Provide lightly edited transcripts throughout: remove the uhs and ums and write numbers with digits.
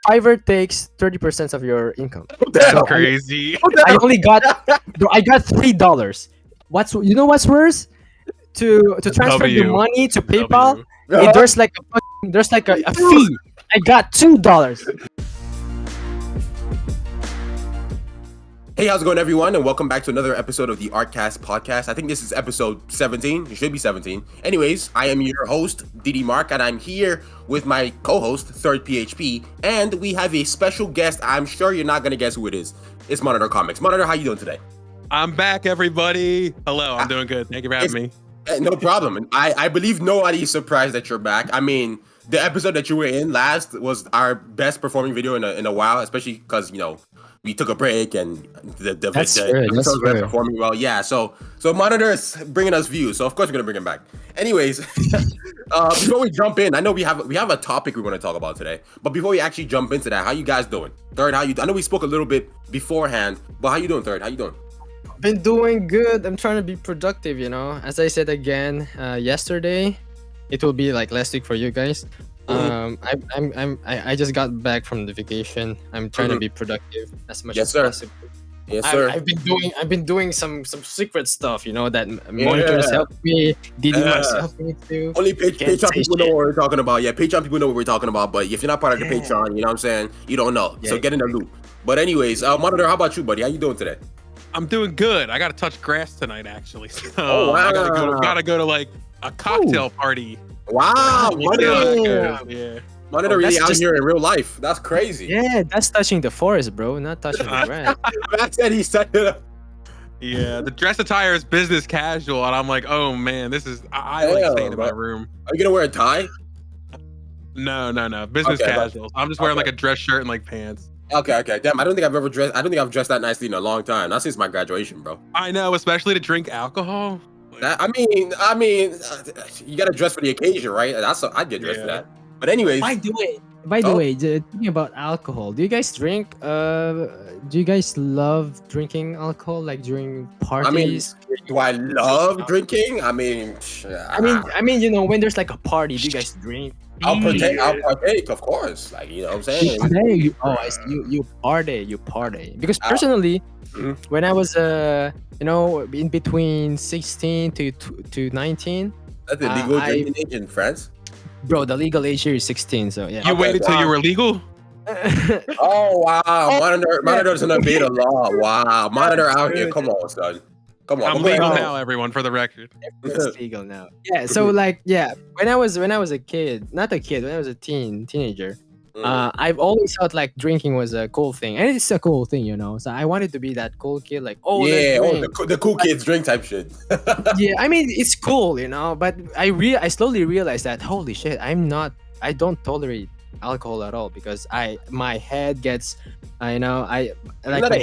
Fiverr takes 30% of your income. That's So Crazy. I only got I got $3. What's worse? To transfer the W. money to PayPal, W. there's like a fee. I got $2. Hey, how's it going, everyone? And welcome back to another episode of the Artcast podcast. I think this is episode 17. It should be 17. Anyways, I am your host, Didi Mark, and I'm here with my co-host, Third PHP, and we have a special guest. I'm sure you're not going to guess who it is. It's Monitor Comics. Monitor, how you doing today? I'm back, everybody. Hello, I'm doing good. Thank you for having me. No problem. And I believe nobody is surprised that you're back. I mean, the episode that you were in last was our best performing video in a while, especially because, you know, we took a break and the episodes were performing well. Yeah, so Monitor is bringing us views, so of course we're gonna bring him back. Anyways, before we jump in, I know we have a topic we want to talk about today, but before we actually jump into that, how you guys doing? Third, I know we spoke a little bit beforehand, but how you doing, Third? How you doing? Been doing good. I'm trying to be productive, you know. As I said again yesterday, it will be like last week for you guys. I just got back from the vacation. I'm trying to be productive as much as possible. Yes, sir. I've been doing some secret stuff, you know, that monitors help me. Didi Marks help me too. Only Patreon people know what we're talking about. Yeah, Patreon people know what we're talking about. But if you're not part of the Patreon, you know what I'm saying, you don't know. So get in the loop. But anyways, Monitor, how about you, buddy? How you doing today? I'm doing good. I got to touch grass tonight, actually. So wow. I gotta go to like a cocktail party. Wow, Monitor. Yeah. Monitor really out here in real life. That's crazy. Yeah, that's touching the forest, bro. Not touching the grass. Matt said he set it up. Yeah, the dress attire is business casual, and I'm like, oh man, this is. I like staying in my room. Are you gonna wear a tie? No. Business casual. I'm just wearing like a dress shirt and like pants. Okay. Damn, I don't think I've dressed that nicely in a long time. Not since my graduation, bro. I know, especially to drink alcohol. I mean, you gotta dress for the occasion, right? I get dressed for that. But anyways. By the way, talking about alcohol, do you guys drink? Do you guys love drinking alcohol like during parties? I mean, do I love drinking? I mean, you know, when there's like a party, do you guys drink? I'll partake, of course. Like, you know what I'm saying? You party. Because personally, when I was you know, in between 16 to 19, that's the legal drinking age in France. Bro, the legal age here is 16. So yeah. You waited till you were legal? Oh wow, Monitor doesn't obey the law. Wow, Monitor out here. Come on, son. Come on. I'm legal now, everyone, for the record. It's legal now. Yeah. So like, yeah, when I was a kid, not a kid, when I was a teenager, I've always thought like drinking was a cool thing, and it's a cool thing, you know. So I wanted to be that cool kid, like, the cool kids drink type shit. Yeah, I mean, it's cool, you know. But I slowly realized that holy shit, I don't tolerate alcohol at all because my head gets, my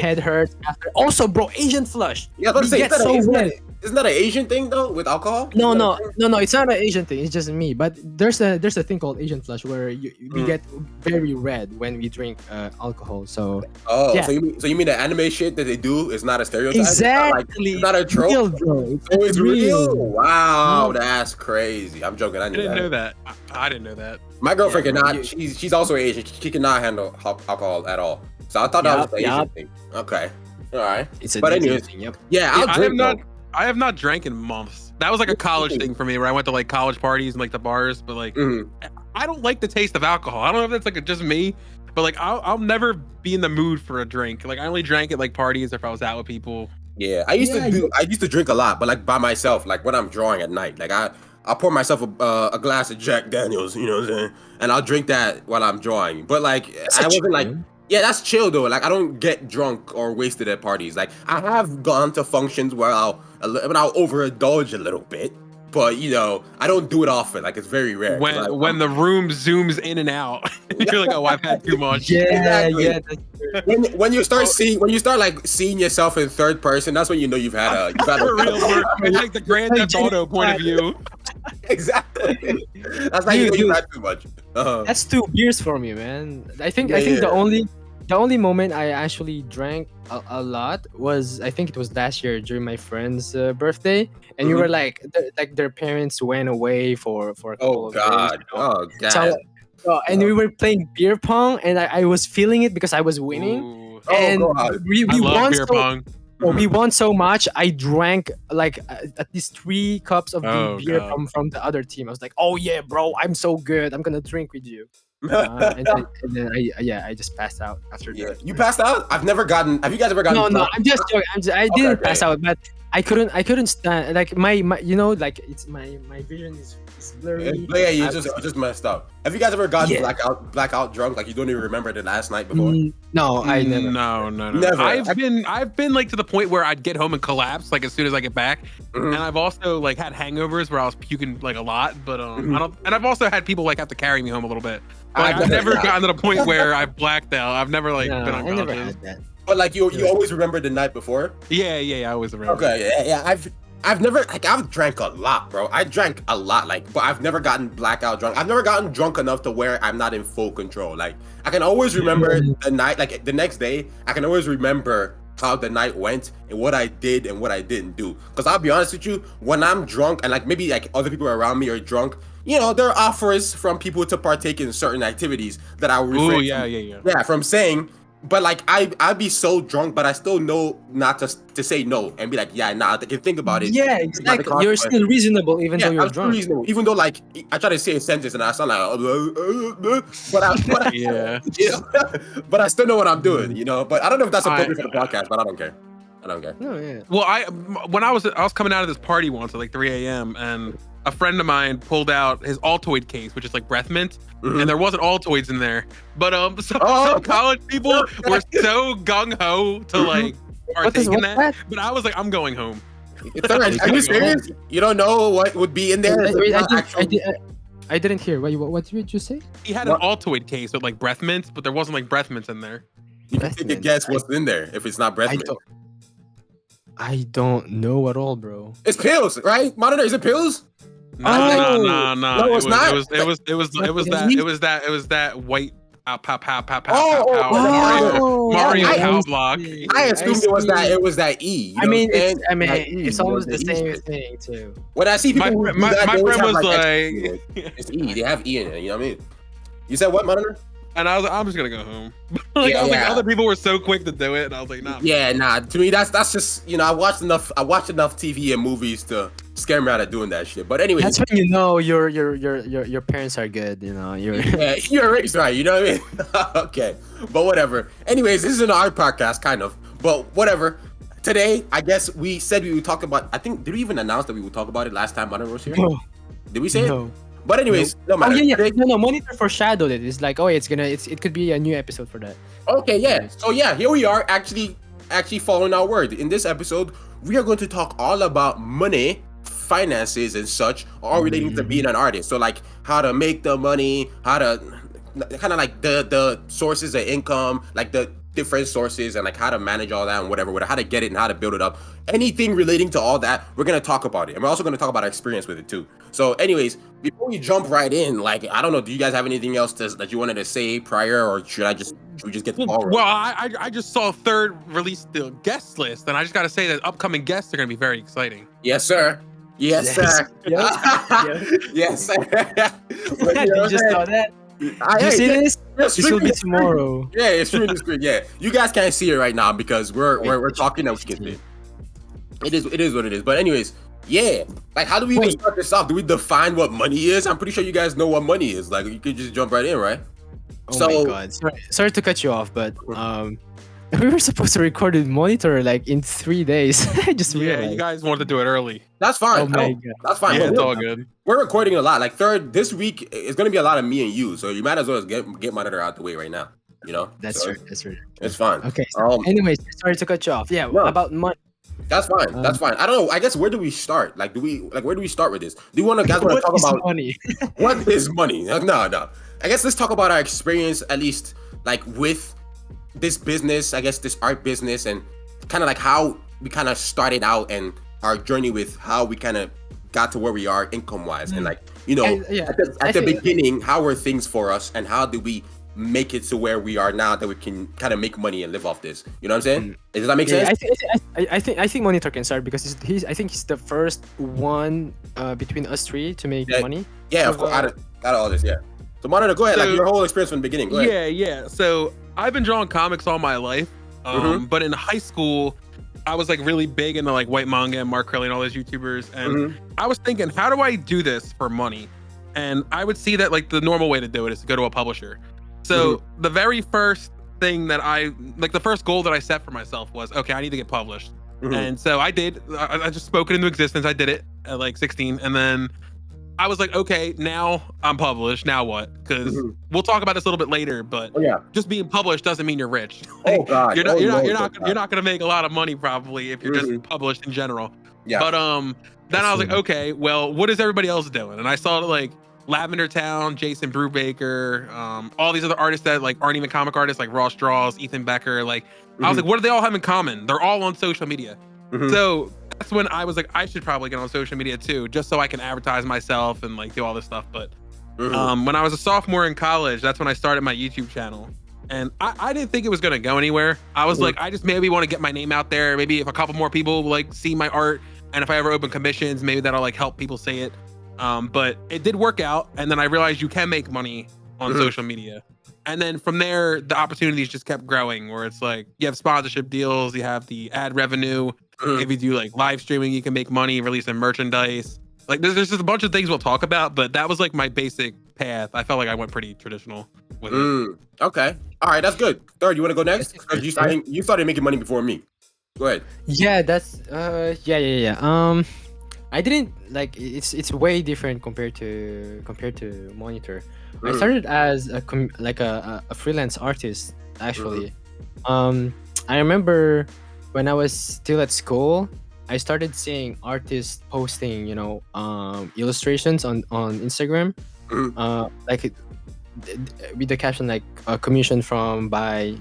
head hurts after. Also, bro, Asian flush. Yeah, I was about to say, isn't that an Asian thing though with alcohol? No, it's not an Asian thing. It's just me. But there's a thing called Asian flush where we get very red when we drink alcohol. So so you mean the anime shit that they do is not a stereotype? Exactly. It's not a trope. Real, bro. It's real. Wow, that's crazy. I'm joking. I didn't know that. I didn't know that. My girlfriend cannot. She's also Asian. She cannot handle alcohol at all. So I thought that was the Asian thing. Okay. All right. It's a thing. Yep. Yeah, I'll drink. I have not drank in months. That was like a college thing for me where I went to like college parties and like the bars, but like I don't like the taste of alcohol. I don't know if that's like just me, but like I'll never be in the mood for a drink. Like I only drank at like parties or if I was out with people. Yeah, I used to drink a lot, but like by myself, like when I'm drawing at night. Like I'll pour myself a glass of Jack Daniels, you know what I'm saying? And I'll drink that while I'm drawing. But like I wasn't like that's chill though. Like I don't get drunk or wasted at parties. Like I have gone to functions where I'll overindulge a little bit, but you know I don't do it often. Like it's very rare. When the room zooms in and out, you're like, oh, I've had too much. Yeah. When you start like seeing yourself in third person, that's when you know you've had a real work. It's like the Grand Theft Auto point of view. Exactly. That's like you've had too much. That's 2 beers for me, man. I think the only moment I actually drank a lot was, I think it was last year during my friend's birthday, and you were like their parents went away for a couple of days. You know? Oh god. So And we were playing beer pong, and I was feeling it because I was winning. Ooh. And God. we I love won beer pong. we won so much. I drank like at least 3 cups of the Oh, beer God. from the other team. I was like, "Oh yeah, bro, I'm so good. I'm gonna drink with you." And then I just passed out after Yeah, that. you passed out. I've never gotten. Have you guys ever gotten? No, drunk? I'm just joking. I didn't Okay. pass out, but I couldn't stand. Like my you know, like it's my vision is blurry. Yeah, you I- just messed up. Have you guys ever gotten Yeah. blackout drunk? Like you don't even remember the last night before? No, I never. No. Never. I've been like to the point where I'd get home and collapse like as soon as I get back, Mhm. and I've also like had hangovers where I was puking like a lot. But Mhm. I don't. And I've also had people like have to carry me home a little bit. Like, I've I've never never- gotten to the point where I've blacked out. I've never like No, been I never unconscious. had that. But like you always remember the night before. Yeah, I always remember. Okay, yeah. I've never like I've drank a lot, bro. I drank a lot, like, but I've never gotten blackout drunk. I've never gotten drunk enough to where I'm not in full control. Like I can always remember the night, like the next day. I can always remember how the night went and what I did and what I didn't do. Because I'll be honest with you, when I'm drunk and like maybe like other people around me are drunk, you know, there are offers from people to partake in certain activities that I will refrain Ooh, yeah. from saying. But like I'd be so drunk, but I still know not to say no and be like, yeah, nah. I can think about it. Yeah, It's not the exactly. You're consequence. still reasonable even though Yeah, you're I'm still drunk. reasonable. Even though like I try to say a sentence and I sound like, but I Yeah. you know, but I still know what I'm doing, you know. But I don't know if that's appropriate for the podcast, but I don't care. I don't care. No, yeah. Well, when I was coming out of this party once at like 3 a.m. and a friend of mine pulled out his Altoid case, which is like breath mint, Mhm. and there wasn't Altoids in there. But some Oh. college people were so gung ho to like partake in what's that. that? But I was like, I'm going home. It's all right. Are you serious? You don't know what would be in there? Wait, It's not I didn't hear. What did you say? He had an Altoid case with like breath mints, but there wasn't like breath mints in there. You can take a guess what's in there if it's not breath mint. I don't know at all, bro. It's pills, right? Monitor, is it pills? No. No, it's not. It was that white pow Oh, Mario I- cow block. I assumed it was see. that. It was that E. You I know mean, what I'm it's saying? Like, it's E, almost you the know, same E's. thing too. When I see people, who do My that, they always friend have, was extra like, E in it. It's E. They have E in it. You know what I mean? You said what, Monitor? and I was like, I'm just gonna go home. Like, Yeah, I was like, yeah. other people were so quick to do it, and I was like, nah. Yeah, nah. To me, that's just I watched enough TV and movies to scare me out of doing that shit. But anyway, That's when you know your parents are good. You know, you're. yeah, you're raised right. You know what I mean? Okay, but whatever. Anyways, this is an art podcast, kind of. But whatever. Today, I guess we said we would talk about. I think did we even announce that we would talk about it last time Monitor was here? No, Did we say it? no. But anyways, no Oh matter. yeah. Today- No. Monitor foreshadowed it. It's like, oh, it could be a new episode for that. Okay, yeah. So yeah, here we are actually following our word. In this episode, we are going to talk all about money, finances and such, all relating to being an artist. So like how to make the money, how to kind of like the sources of income, like the different sources and like how to manage all that and whatever, how to get it and how to build it up. Anything relating to all that, we're going to talk about it. And we're also going to talk about our experience with it too. So anyways, before we jump right in, like, I don't know, do you guys have anything else that you wanted to say prior, or should we just get the ball rolling? Well, I just saw third release the guest list, and I just got to say that upcoming guests are going to be very exciting. Yes, sir. Yes, Yes. sir. Yes. Yes, sir. You just saw that. Did you see this? This will be tomorrow. Yeah, it's true. It's good. Yeah, you guys can't see it right now because we're talking and we can see it. It is what it is. But anyways, yeah. Like, how do we even start this off? Do we define what money is? I'm pretty sure you guys know what money is. Like, you could just jump right in, right? Oh my god. Sorry to cut you off, but we were supposed to record with Monitor like in 3 days. I just Yeah, realized. you guys wanted to do it early. That's fine. Oh my No, god. that's fine. Yeah, But it's all good. we're recording a lot. Like this week is gonna be a lot of me and you, so you might as well get Monitor out the way right now. You know, That's so right. That's right. It's fine. Okay. So anyways, sorry to cut you off. Yeah. No. About money. That's fine. That's fine. I don't know. I guess where do we start? Like, where do we start with this? Do you guys want to talk about money? what is money? No. I guess let's talk about our experience, at least like with this business. I guess this art business, and kind of like how we kind of started out and our journey with how we kind of got to where we are income wise, and like at the beginning, how were things for us, and how do we make it to where we are now that we can kind of make money and live off this? You know what I'm saying? Does that make sense? I think Monitor can start because I think he's the first one between us three to make money. Yeah, of course. Out of all this, yeah. So Monitor, go ahead. So- Like your whole experience from the beginning. Go ahead. Yeah. So I've been drawing comics all my life. But in high school, I was like really big into like White Manga and Mark Curley and all those YouTubers. And I was thinking, how do I do this for money? And I would see that like the normal way to do it is to go to a publisher. So the very first thing that the first goal that I set for myself was, okay, I need to get published. And so I did. I just spoke it into existence. I did it at like 16. And then I was like, okay, now I'm published. Now what? Because we'll talk about this a little bit later. But just being published doesn't mean you're rich. Oh God, you're not gonna make a lot of money probably if you're just published in general. Yeah. But then I was like, okay, well, what is everybody else doing? And I saw like Lavender Town, Jason Brubaker, all these other artists that like aren't even comic artists, like Ross Draws, Ethan Becker. Like, I was like, what do they all have in common? They're all on social media. So that's when I was like, I should probably get on social media too, just so I can advertise myself and like do all this stuff. But when I was a sophomore in college, that's when I started my YouTube channel. And I didn't think it was gonna go anywhere. I was like, I just maybe want to get my name out there. Maybe if a couple more people like see my art, and if I ever open commissions, maybe that'll like help people see it. But it did work out, and then I realized you can make money on social media. And then from there, the opportunities just kept growing, where it's like you have sponsorship deals, you have the ad revenue. If you do like live streaming, you can make money, releasing merchandise. Like there's just a bunch of things we'll talk about, but that was like my basic path. I felt like I went pretty traditional with it. Okay. All right, that's good. Third, you want to go next? Because you started making money before me. Go ahead. Yeah, that's yeah. I didn't like it's way different compared to Monitor. I started as a freelance artist actually. I remember when I was still at school, I started seeing artists posting, illustrations on Instagram, with the caption like commission by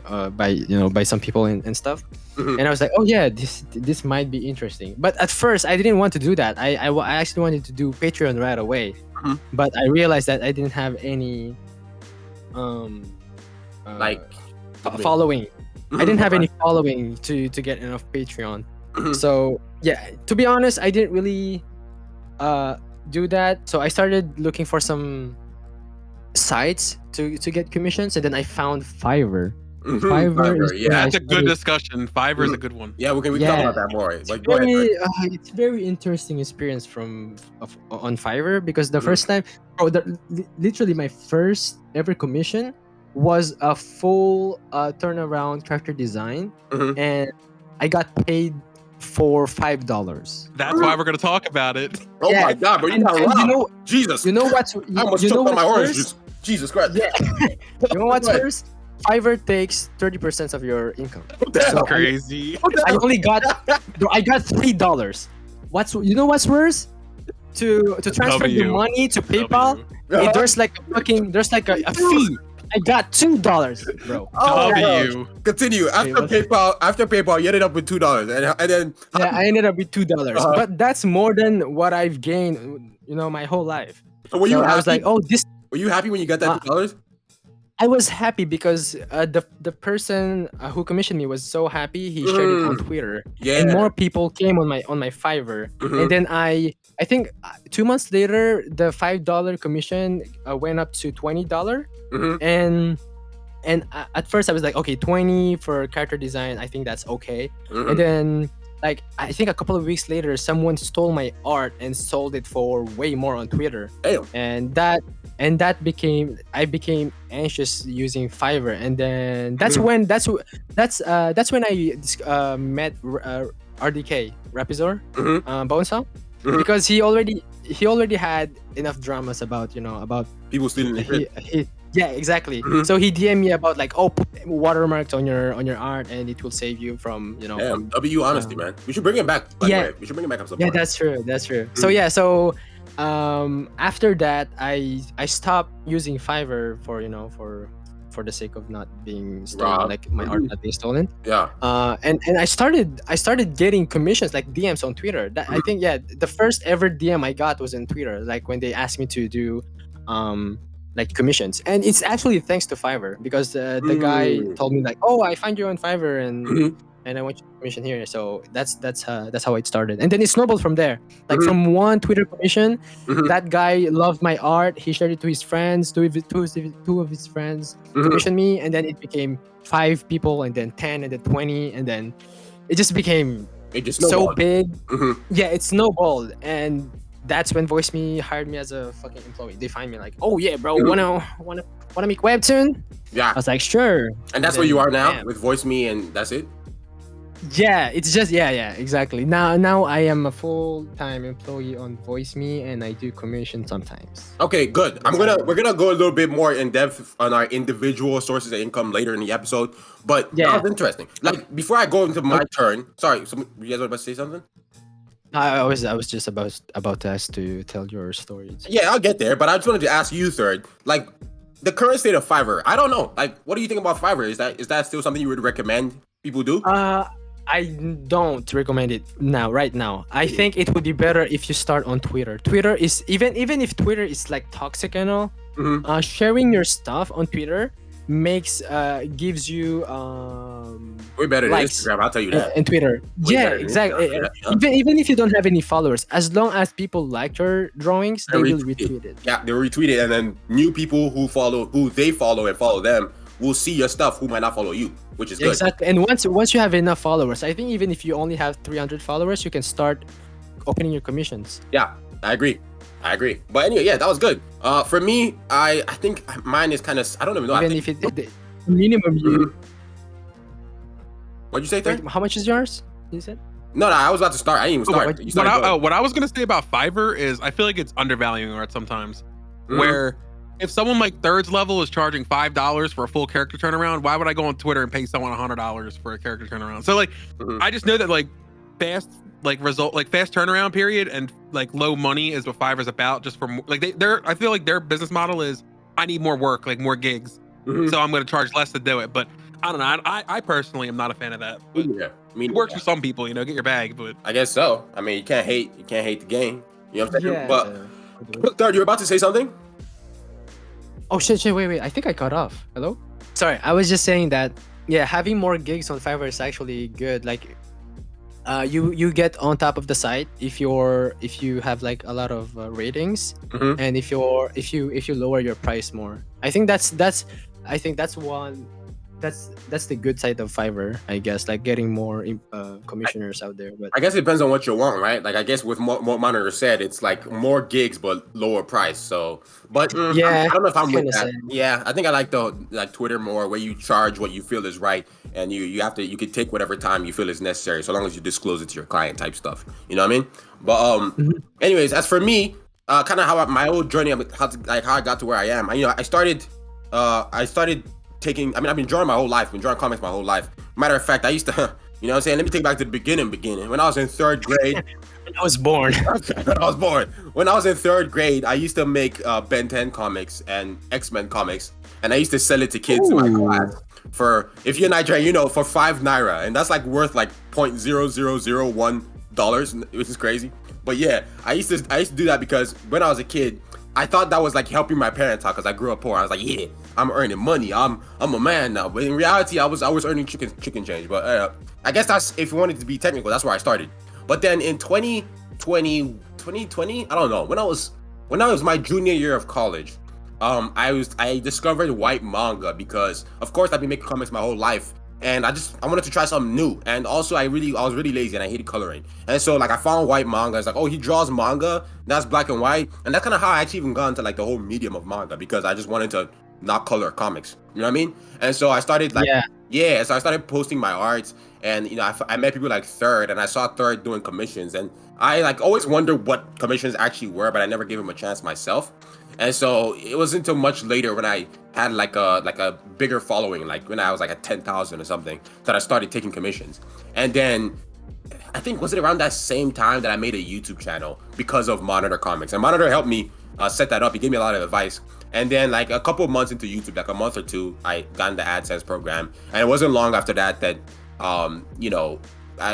some people and stuff. And I was like, oh yeah, this might be interesting. But at first I didn't want to do that. I actually wanted to do Patreon right away. But I realized that I didn't have any following. I didn't have any following to get enough Patreon. So yeah, to be honest, I didn't really do that. So I started looking for some sites to get commissions, and then I found Fiverr. Fiverr is that's a good discussion. Fiverr is a good one. Yeah, we can talk about that more. It's very interesting experience on Fiverr, because the first time, literally my first ever commission was a full turnaround character design, and I got paid for $5. That's why we're gonna talk about it. Oh my God, bro! Jesus! You know what's I almost choked on my orange juice. Jesus Christ! Yeah. You know what's worse? Fiverr takes 30% of your income. That's crazy. I got $3. What's worse? To transfer the money to PayPal, there's like a fee. I got $2, bro. Continue. After PayPal, you ended up with $2, and then I ended up with $2. But that's more than what I've gained, my whole life. So were you happy? I was like, oh, this. Were you happy when you got that $2? I was happy because the person who commissioned me was so happy. He shared it on Twitter, and more people came on my Fiverr. And then I think 2 months later, the $5 commission went up to $20. And at first I was like, okay, 20 for character design, I think that's okay. And then like I think a couple of weeks later, someone stole my art and sold it for way more on Twitter. Damn. And that became I became anxious using Fiverr, and then that's when I met RDK Rapizor, Bonesaw, because he already had enough dramas about people stealing yeah, exactly. So he DM'd me about like, put watermarks on your art and it will save you from Damn, W honesty, man. We should bring it back. By the way. We should bring it back up some point. That's true. So after that I stopped using Fiverr for the sake of not being stolen, like my art not being stolen. Yeah. And I started getting commissions, like DMs on Twitter. I think the first ever DM I got was on Twitter, like when they asked me to do like commissions, and it's actually thanks to Fiverr, because the guy told me like, I find you on Fiverr, and and I want you to commission here. So that's how it started, and then it snowballed from there. Like Mhm. from one Twitter commission, Mhm. that guy loved my art. He shared it to his friends. Two of his friends Mhm. commissioned me, and then it became 5 people, and then 10, and then 20, and then it just became It just so snowballed. big. Mhm. Yeah, it snowballed, and that's when VoiceMe hired me as a fucking employee. They find me like, oh yeah, bro, wanna make webtoon? Yeah, I was like, sure. and that's then, where you are now bam. with Voice Me, and that's it. Yeah, it's just yeah, exactly. Now I am a full-time employee on VoiceMe, and I do commission sometimes. Okay, good. That's We're gonna go a little bit more in depth on our individual sources of income later in the episode, but Yeah. that was interesting. Like before I go into my turn, sorry, you guys were about to say something? I was just about to ask to tell your stories. Yeah, I'll get there, but I just wanted to ask you third, like the current state of Fiverr. I don't know. Like, what do you think about Fiverr? Is that still something you would recommend people do? I don't recommend it right now. I think it would be better if you start on Twitter. Twitter is even if Twitter is like toxic and all, Mhm. sharing your stuff on Twitter gives you Way better than likes Instagram. I'll tell you that. and Twitter. Way Yeah, better than exactly. Instagram, yeah. Even if you don't have any followers, as long as people like your drawings, they will retweet it. retweet it. Yeah, they retweet it, and then new people who they follow and follow them will see your stuff who might not follow you, which is good. Exactly. And once you have enough followers, I think even if you only have 300 followers, you can start opening your commissions. Yeah, I agree. But anyway, yeah, that was good. For me, I think mine is kind of, I don't even know. Even if the minimum you. What'd you say, Wait, third? how much is yours? You said? No, I was about to start. I didn't even start. what- You What started going. what I was gonna say about Fiverr is I feel like it's undervaluing art sometimes. Mhm. Where if someone like Third's level is charging $5 for a full character turnaround, why would I go on Twitter and pay someone $100 for a character turnaround? So like, Mhm. I just know that like fast fast turnaround period and like low money is what Fiverr's about. Just for like I feel like their business model is I need more work, like more gigs, Mhm. so I'm gonna charge less to do it. But I don't know. I personally am not a fan of that. But Yeah, I mean, it works for some people, get your bag. But I guess so. I mean, you can't hate the game. You know what I'm saying? Yeah. But third, you're about to say something? Oh shit! Wait! I think I cut off. Hello? Sorry, I was just saying that. Yeah, having more gigs on Fiverr is actually good. Like, you get on top of the site if you have like a lot of ratings, Mhm. and if you lower your price more. I think that's one. That's the good side of Fiverr, I guess. Like getting more commissioners out there. But I guess it depends on what you want, right? Like I guess with what Monitor said, it's like more gigs but lower price. So, but Yeah, I don't know if I'm with kinda that. same. Yeah, I think I like Twitter more, where you charge what you feel is right, and you can take whatever time you feel is necessary, so long as you disclose it to your client type stuff. You know what I mean? But anyways, as for me, kind of my old journey, how I got to where I am. I started taking. I mean, I've been drawing my whole life. Been drawing comics my whole life. Matter of fact, I used to. You know what I'm saying? Let me take it back to the beginning. When I was in third grade. I was born. When I was born. When I was in third grade, I used to make Ben 10 comics and X-Men comics, and I used to sell it to kids in my class for, if you're Nigerian, for 5 naira, and that's like worth like $0.0001, which is crazy. But yeah, I used to do that because when I was a kid, I thought that was like helping my parents out because I grew up poor. I was like, yeah, I'm earning money. I'm a man now. But in reality, I was earning chicken change. But I guess that's, if you wanted to be technical, that's where I started. But then in 2020, I don't know, when I was my junior year of college, I discovered white manga because of course I've been making comics my whole life. And I wanted to try something new. And also I was really lazy and I hated coloring. And so like I found white manga. It's like, oh, he draws manga, that's black and white. And that's kind of how I actually even got into like the whole medium of manga, because I just wanted to not color comics. You know what I mean? And so I started so I started posting my art, and I met people like Third, and I saw Third doing commissions, and I like always wondered what commissions actually were, but I never gave him a chance myself. And so it wasn't until much later when I had like a bigger following, like when I was like at 10,000 or something, that I started taking commissions. And then I think, was it around that same time that I made a YouTube channel because of Monitor Comics, and Monitor helped me set that up. He gave me a lot of advice. And then like a couple of months into YouTube, like a month or two, I got in the AdSense program, and it wasn't long after that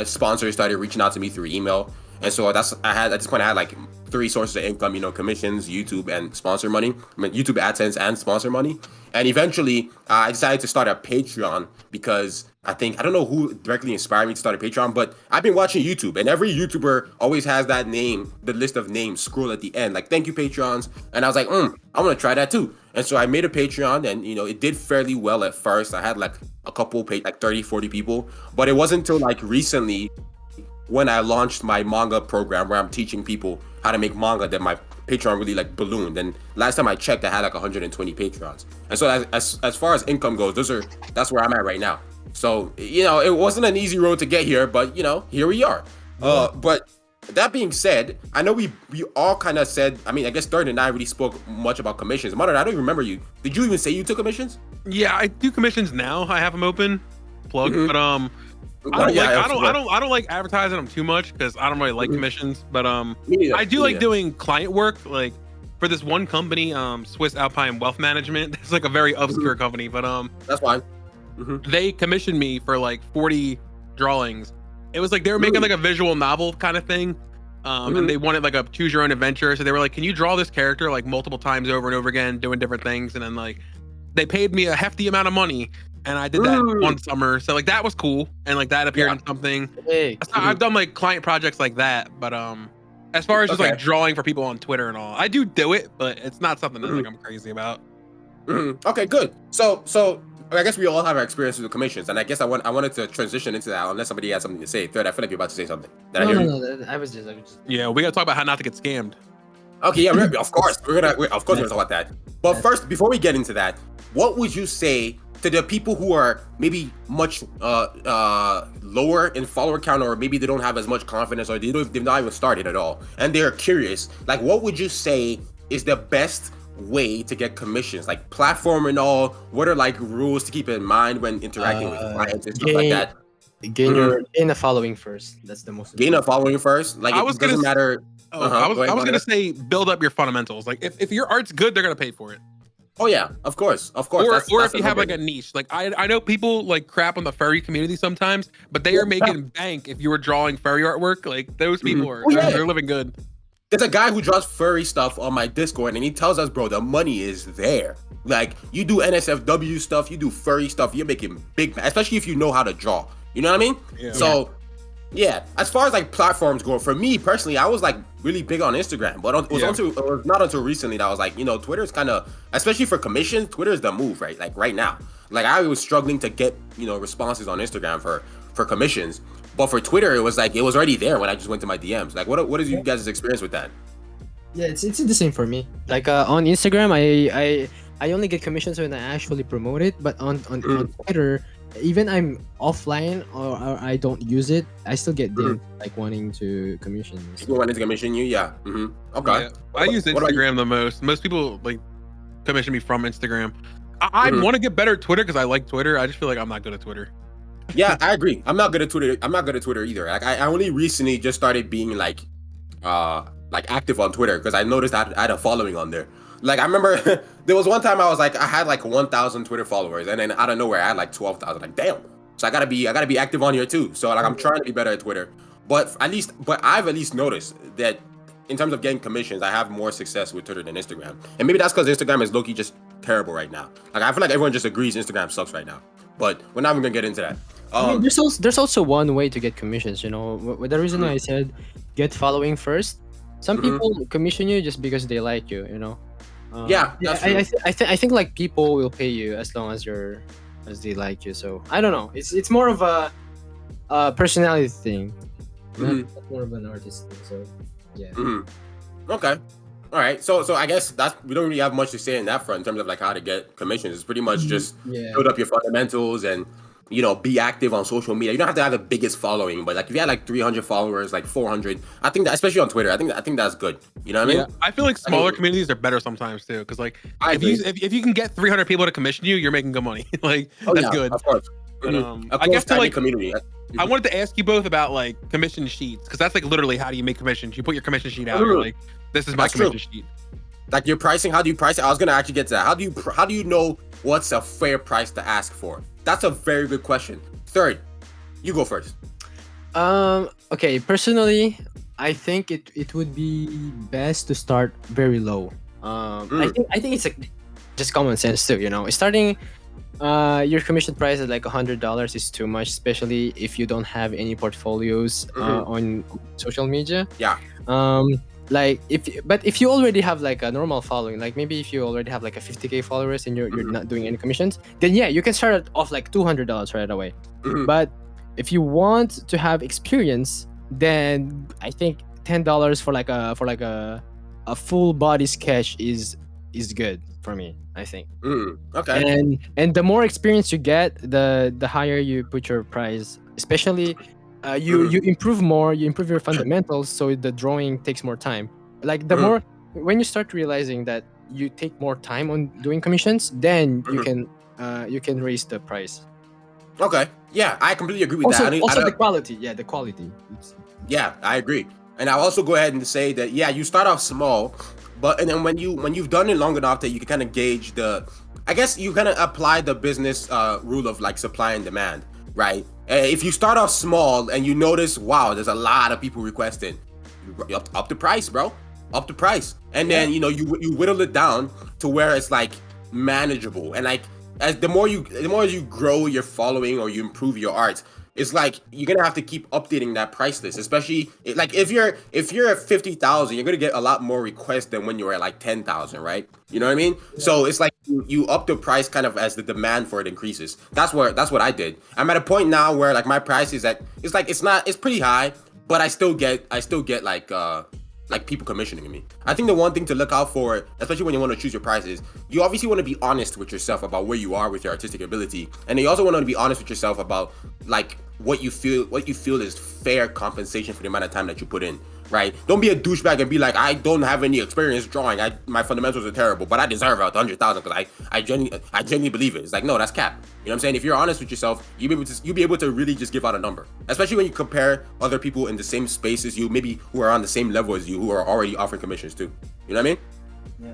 sponsors started reaching out to me through email. And so at this point I had like 3 sources of income, commissions, YouTube, and sponsor money. I mean, YouTube AdSense and sponsor money. And eventually, I decided to start a Patreon because I don't know who directly inspired me to start a Patreon, but I've been watching YouTube, and every YouTuber always has that name, the list of names scroll at the end, like, thank you, Patreons. And I was like, I want to try that too. And so I made a Patreon, and, it did fairly well at first. I had like a couple, like 30, 40 people, but it wasn't until like recently when I launched my manga program where I'm teaching people how to make manga that my Patreon really like ballooned. And last time I checked, I had like 120 Patrons. And so as far as income goes, that's where I'm at right now. So, it wasn't an easy road to get here, but here we are. But that being said, I know we all kind of said, I mean, I guess Third and I really spoke much about commissions. Modern, I don't even remember you. Did you even say you took commissions? Yeah, I do commissions now. I have them open. Plug. But I don't like advertising them too much because I don't really like commissions. But I do like doing client work, like for this one company, Swiss Alpine Wealth Management. It's like a very obscure company, but that's fine. They commissioned me for like 40 drawings. It was like they were making like a visual novel kind of thing. And they wanted like a choose your own adventure. So they were like, can you draw this character like multiple times over and over again, doing different things? And then like they paid me a hefty amount of money. And I did that one summer. So like that was cool. And like that appeared in something. Hey, I've done like client projects like that. But as far as just like drawing for people on Twitter and all, I do it, but it's not something that like I'm crazy about. Okay, good. So I guess we all have our experiences with commissions, and I guess I wanted to transition into that unless somebody has something to say. Third, I feel like you're about to say something. No, I was just. Yeah, we gotta talk about how not to get scammed. Okay, yeah, of course we're gonna talk about that. But first, before we get into that, what would you say to the people who are maybe much lower in follower count, or maybe they don't have as much confidence, or they've not even started at all, and they're curious? Like, what would you say is the best way to get commissions, like platform and all? What are like rules to keep in mind when interacting with clients and stuff like that? Gain a following first. That's the most important. Gain a following first. Like, it doesn't matter. I was gonna say build up your fundamentals. Like if your art's good, they're gonna pay for it. Oh yeah, of course. Or if you have like a niche, like I know people like crap on the furry community sometimes, but they are making bank if you were drawing furry artwork. Like those people are they're living good. There's a guy who draws furry stuff on my Discord, and he tells us, bro, the money is there. Like, you do NSFW stuff, you do furry stuff, you're making big, especially if you know how to draw. You know what I mean? Yeah. So, yeah. As far as like platforms go, for me personally, I was like really big on Instagram, but it was not until recently that I was like, Twitter is kind of, especially for commissions, Twitter is the move, right? Like right now. Like I was struggling to get, responses on Instagram for commissions. But for Twitter, it was already there when I just went to my DMs. Like, what is you guys' experience with that? Yeah, it's the same for me. Like on Instagram, I only get commissions when I actually promote it. But on Twitter, even I'm offline or I don't use it, I still get them like wanting to commission. People wanting to commission you, yeah. Okay. Yeah. I use Instagram the most. Most people like commission me from Instagram. I want to get better at Twitter because I like Twitter. I just feel like I'm not good at Twitter. Yeah, I agree. I'm not good at Twitter. I'm not good at Twitter either. Like I only recently just started being like active on Twitter because I noticed I had a following on there. Like I remember there was one time I had like 1,000 Twitter followers, and then out of nowhere I had like 12,000. Like damn. So I gotta be active on here too. So like I'm trying to be better at Twitter. But I've at least noticed that in terms of getting commissions, I have more success with Twitter than Instagram. And maybe that's because Instagram is low-key just terrible right now. Like I feel like everyone just agrees Instagram sucks right now. But we're not even gonna get into that. I mean, there's also one way to get commissions. The reason I said get following first. Some people commission you just because they like you. Yeah, that's true. I think like people will pay you as long as they like you. So I don't know. It's more of a personality thing, not more of an artist thing. So yeah. Okay. All right. So I guess we don't really have much to say in that front in terms of like how to get commissions. It's pretty much just build up your fundamentals and be active on social media. You don't have to have the biggest following, but like if you had like 300 followers, like 400, I think that, especially on Twitter, I think that's good. You know what I mean? I feel like smaller communities are better sometimes too, because like if you can get 300 people to commission you, you're making good money. Like that's good. Of course. But, I guess to like community. I wanted to ask you both about like commission sheets, because that's like literally how do you make commissions? You put your commission sheet out. You're like, this is my commission sheet. Like your pricing, how do you price it? I was gonna actually get to that. How do you know what's a fair price to ask for? That's a very good question. Third, you go first. Okay. Personally, I think it would be best to start very low. I think it's like just common sense too. Starting your commission price at like $100 is too much, especially if you don't have any portfolios on social media. Yeah. Like if you already have like a normal following, like maybe if you already have like a 50K followers and you're not doing any commissions, then yeah, you can start it off like $200 right away. But if you want to have experience, then I think $10 for a full body sketch is good for me, I think. Okay. And the more experience you get, the higher you put your price. Especially, you improve more. You improve your fundamentals, so the drawing takes more time. Like the more when you start realizing that you take more time on doing commissions, then you can raise the price. Okay. Yeah, I completely agree with Also, that. the quality. Yeah, the quality. Yeah, I agree. And I'll also go ahead and say that yeah, you start off small, and then when you've done it long enough that you can kind of gauge I guess you kind of apply the business rule of like supply and demand, right? If you start off small and you notice, wow, there's a lot of people requesting, you up the price, bro, up the price, and then you whittle it down to where it's like manageable, and like as the more you grow your following or you improve your art, it's like you're gonna have to keep updating that price list, especially like if you're at 50,000, you're gonna get a lot more requests than when you're at like 10,000, right? You know what I mean? Yeah. So it's like you up the price kind of as the demand for it increases. That's what I did. I'm at a point now where like my price is it's pretty high, but I still get like people commissioning me. I think the one thing to look out for, especially when you want to choose your prices, you obviously want to be honest with yourself about where you are with your artistic ability, and you also want to be honest with yourself about like what you feel is fair compensation for the amount of time that you put in, right? Don't be a douchebag and be like, I don't have any experience drawing, my fundamentals are terrible, but I deserve out 100,000 because I genuinely believe it. It's like, no, that's cap. You know what I'm saying? If you're honest with yourself, you'll be able to really just give out a number, especially when you compare other people in the same space as you, maybe who are on the same level as you, who are already offering commissions too. You know what I mean? Yeah.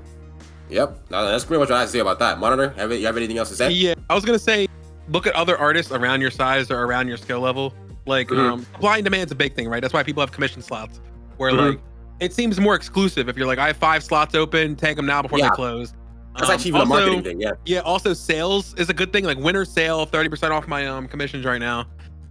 Yep. That's pretty much what I have to say about that. Monitor, you have anything else to say? Yeah, I was gonna say, look at other artists around your size or around your skill level. Like supply and demand's a big thing, right? That's why people have commission slots, where like it seems more exclusive. If you're like, I have 5 slots open, take them now before they close. That's actually even a marketing thing, yeah. Yeah, also sales is a good thing. Like winter sale, 30% off my commissions right now.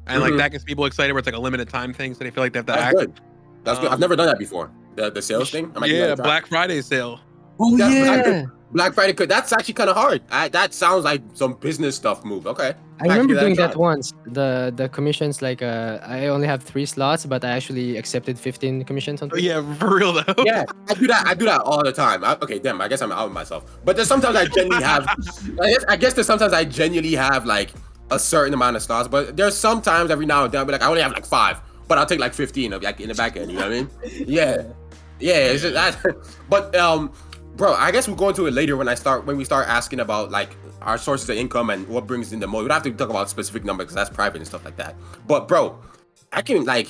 And like that gets people excited where it's like a limited time thing, so they feel like they have to act. Good. That's good. I've never done that before. The sales thing? Yeah, Black Friday sale. Oh yeah. Black Friday, that's actually kind of hard. That sounds like some business stuff move. Okay. I remember doing that once. The commissions, like I only have 3 slots, but I actually accepted 15 commissions on. Oh, yeah, for real though. Yeah, I do that all the time. Okay, damn. I guess I'm out of myself. But there's sometimes I genuinely have. I guess there's sometimes I genuinely have like a certain amount of slots, but there's sometimes every now and then I'll be like, I only have like 5, but I'll take like 15 like in the back end. You know what I mean? Yeah. It's just that. But bro, I guess we'll go into it later when we start asking about like our sources of income and what brings in the most. We don't have to talk about specific numbers because that's private and stuff like that. But bro, I can like,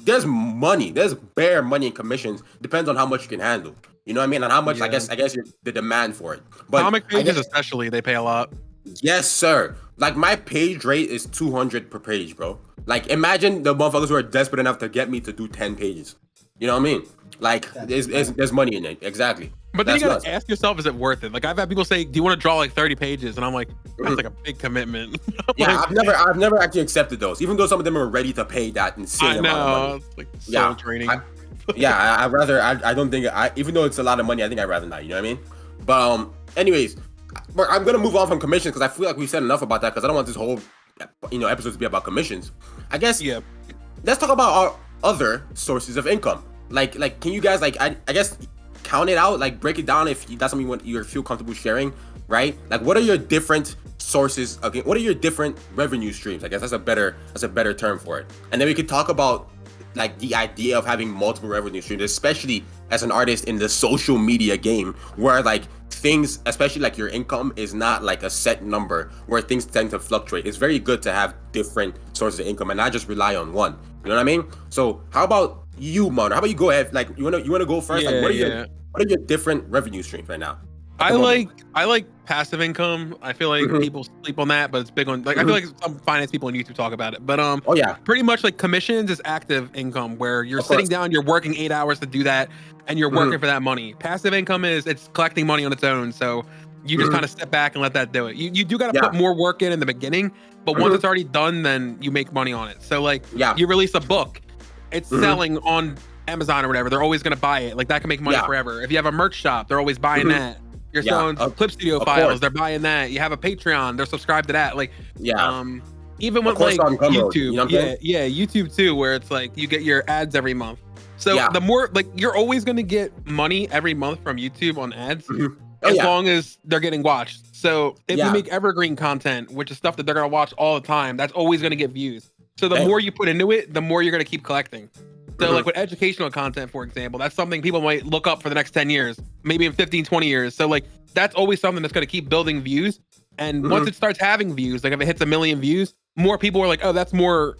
there's bare money in commissions. Depends on how much you can handle. You know what I mean? And how much I guess the demand for it. But comic pages especially, they pay a lot. Yes, sir. Like my page rate is 200 per page, bro. Like imagine the motherfuckers who are desperate enough to get me to do 10 pages. You know what I mean? Like there's money in it. Exactly. But then you gotta ask yourself, is it worth it? Like I've had people say, do you want to draw like 30 pages? And I'm like, that's like a big commitment. Yeah, I've never actually accepted those, even though some of them are ready to pay that insane amount of money. It's like so draining. I don't think even though it's a lot of money, I think I'd rather not. You know what I mean? But anyways, I'm gonna move on from commissions because I feel like we've said enough about that because I don't want this whole episode to be about commissions. I guess let's talk about our other sources of income. Like can you guys like I guess count it out, like break it down if that's something you feel comfortable sharing, right? Like what are your different sources? Okay, what are your different revenue streams? I guess that's a better term for it. And then we could talk about like the idea of having multiple revenue streams, especially as an artist in the social media game, where like things, especially like your income is not like a set number, where things tend to fluctuate. It's very good to have different sources of income and not just rely on one. You know what I mean? So how about you, Mono? How about you go ahead? Like you wanna go first? Like what are your different revenue streams right now? I like passive income. I feel like people sleep on that, but it's big on like I feel like some finance people on YouTube talk about it. But Oh yeah, pretty much like commissions is active income where you're of sitting course. down, you're working 8 hours to do that, and you're working for that money. Passive income is it's collecting money on its own. So you just kind of step back and let that do it. You do got to put more work in the beginning, but once it's already done, then you make money on it. So like you release a book, it's selling on Amazon or whatever. They're always going to buy it. Like that can make money forever. If you have a merch shop, they're always buying that. You're selling clip studio files, course. they're buying that. You have a Patreon, they're subscribed to that. Like even with course like on Gumroad, YouTube, you know what I'm saying? YouTube too, where it's like you get your ads every month. So the more like you're always going to get money every month from YouTube on ads as long as they're getting watched. So if you make evergreen content, which is stuff that they're going to watch all the time, that's always going to get views. So the more you put into it, the more you're going to keep collecting. So like with educational content, for example, that's something people might look up for the next 10 years, maybe in 15, 20 years. So like that's always something that's going to keep building views. And once it starts having views, like if it hits 1 million views, more people are like, oh, that's more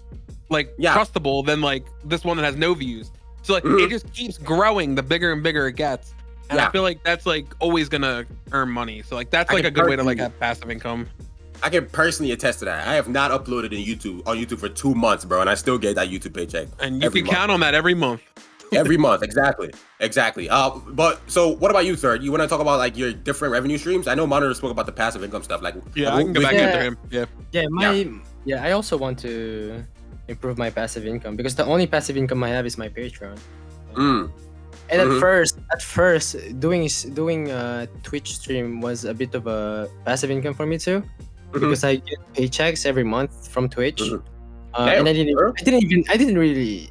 like trustable than like this one that has no views. So like it just keeps growing the bigger and bigger it gets. And I feel like that's like always going to earn money. So like that's like a good way to like have passive income. I can personally attest to that. I have not uploaded on YouTube for 2 months, bro, and I still get that YouTube paycheck. And you can count on that every month. Every month, exactly. But so what about you, Third? You want to talk about like your different revenue streams? I know Monitor spoke about the passive income stuff. Like, I can go back into him. I also want to improve my passive income because the only passive income I have is my Patreon. And at first, doing Twitch stream was a bit of a passive income for me too, because I get paychecks every month from Twitch, and I didn't really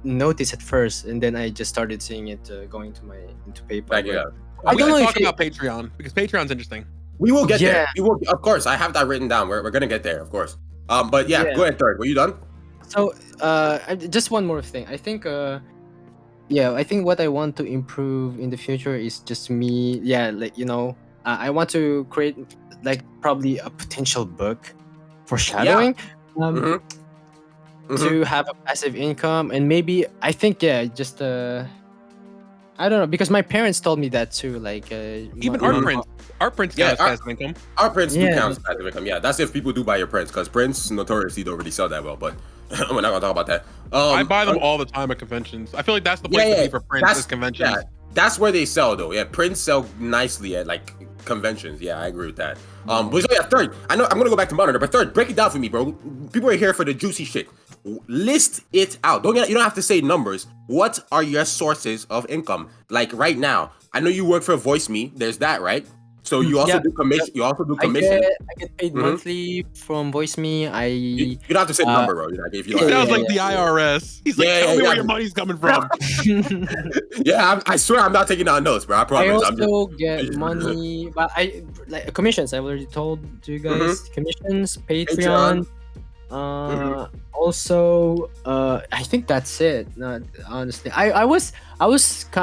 notice at first, and then I just started seeing it going into PayPal. I don't know talk about Patreon because Patreon's interesting. We will get there. We will, of course. I have that written down. We're gonna get there, of course. But go ahead, Third. Were you done? So, just one more thing. I think what I want to improve in the future is just me. I want to create like probably a potential book for shadowing. To have a passive income, and maybe I think just I don't know, because my parents told me that too. Like even art prints counts as passive income. Art prints do count as passive income. Yeah, that's if people do buy your prints, because prints notoriously don't really sell that well. But we're not gonna talk about that. I buy them all the time at conventions. I feel like that's the place to be for prints is conventions. Yeah, that's where they sell though. Yeah, prints sell nicely at like conventions. Yeah, I agree with that. But so Third, I know I'm gonna go back to Monitor, but Third, break it down for me, bro. People are here for the juicy shit. List it out. You don't have to say numbers. What are your sources of income? Like right now, I know you work for Voice Me. There's that, right? So you also do commission. You also do commission. I get paid monthly from Voice Me. You don't have to say the number, bro. If you sounds like the IRS. He's like, tell me where your money's coming from. I swear I'm not taking down notes, bro. I promise. I also get money, but I like commissions. I already told you guys commissions, Patreon. Also, I think that's it. Honestly, I was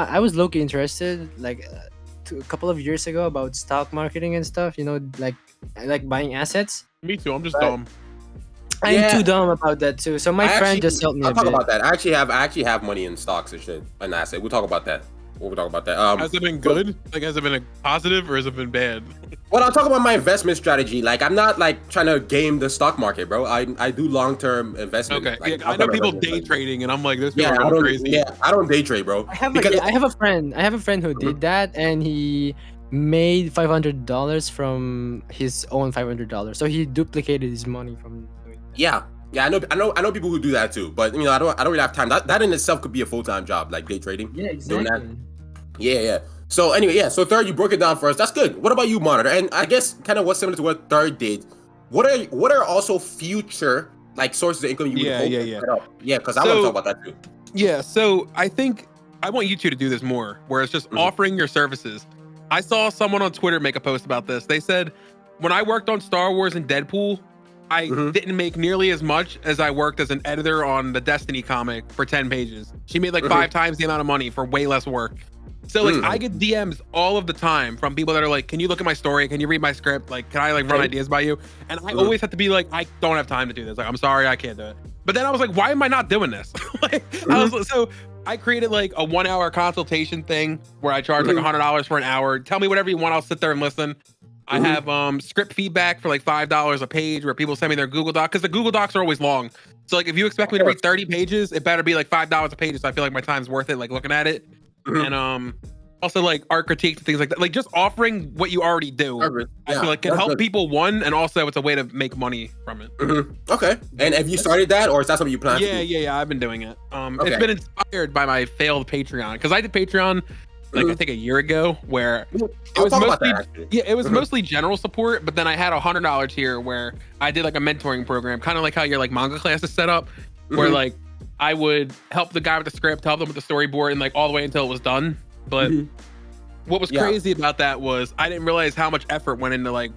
low-key interested like a couple of years ago about stock marketing and stuff. You know, like buying assets. Me too. I'm just dumb. I'm too dumb about that too. So my friend just helped me. I'll talk about that. I actually have money in stocks and shit, an asset. We'll talk about that. Has it been good? Like, has it been a positive or has it been bad? Well, I'll talk about my investment strategy. Like, I'm not like trying to game the stock market, bro. I do long-term investment. Okay. Like, I know people day trading, and I'm like, this people are crazy. Yeah, I don't day trade, bro. I have a friend who did that, and he made $500 from his own $500. So he duplicated his money from doing that. Yeah, I know people who do that too. But I don't really have time. That in itself could be a full-time job, like day trading. Yeah, exactly. Yeah. So anyway, so Third, you broke it down for us. That's good. What about you, Monitor? And I guess kind of what's similar to what Third did. What are also future like sources of income you would hope to set up? Yeah, because I want to talk about that too. Yeah, so I think I want you two to do this more, where it's just offering your services. I saw someone on Twitter make a post about this. They said, when I worked on Star Wars and Deadpool, I didn't make nearly as much as I worked as an editor on the Destiny comic for 10 pages. She made like 5 times the amount of money for way less work. So like I get DMs all of the time from people that are like, can you look at my story? Can you read my script? Like, can I like run ideas by you? And I always have to be like, I don't have time to do this. Like, I'm sorry, I can't do it. But then I was like, why am I not doing this? So I created like a 1 hour consultation thing where I charge like $100 for an hour. Tell me whatever you want. I'll sit there and listen. I have script feedback for like $5 a page where people send me their Google Doc because the Google Docs are always long. So like if you expect me to read 30 pages, it better be like $5 a page. So I feel like my time's worth it, like looking at it. And also like art critiques and things like that. Like just offering what you already do. I feel like can help people and also it's a way to make money from it. Okay. And have you started that, or is that something you plan to do? Yeah. I've been doing it. It's been inspired by my failed Patreon because I did Patreon like I think a year ago where it was mostly general support, but then I had $100 here where I did like a mentoring program, kind of like how your like manga class is set up, where like I would help the guy with the script, help them with the storyboard, and like all the way until it was done. But what was crazy about that was I didn't realize how much effort went into like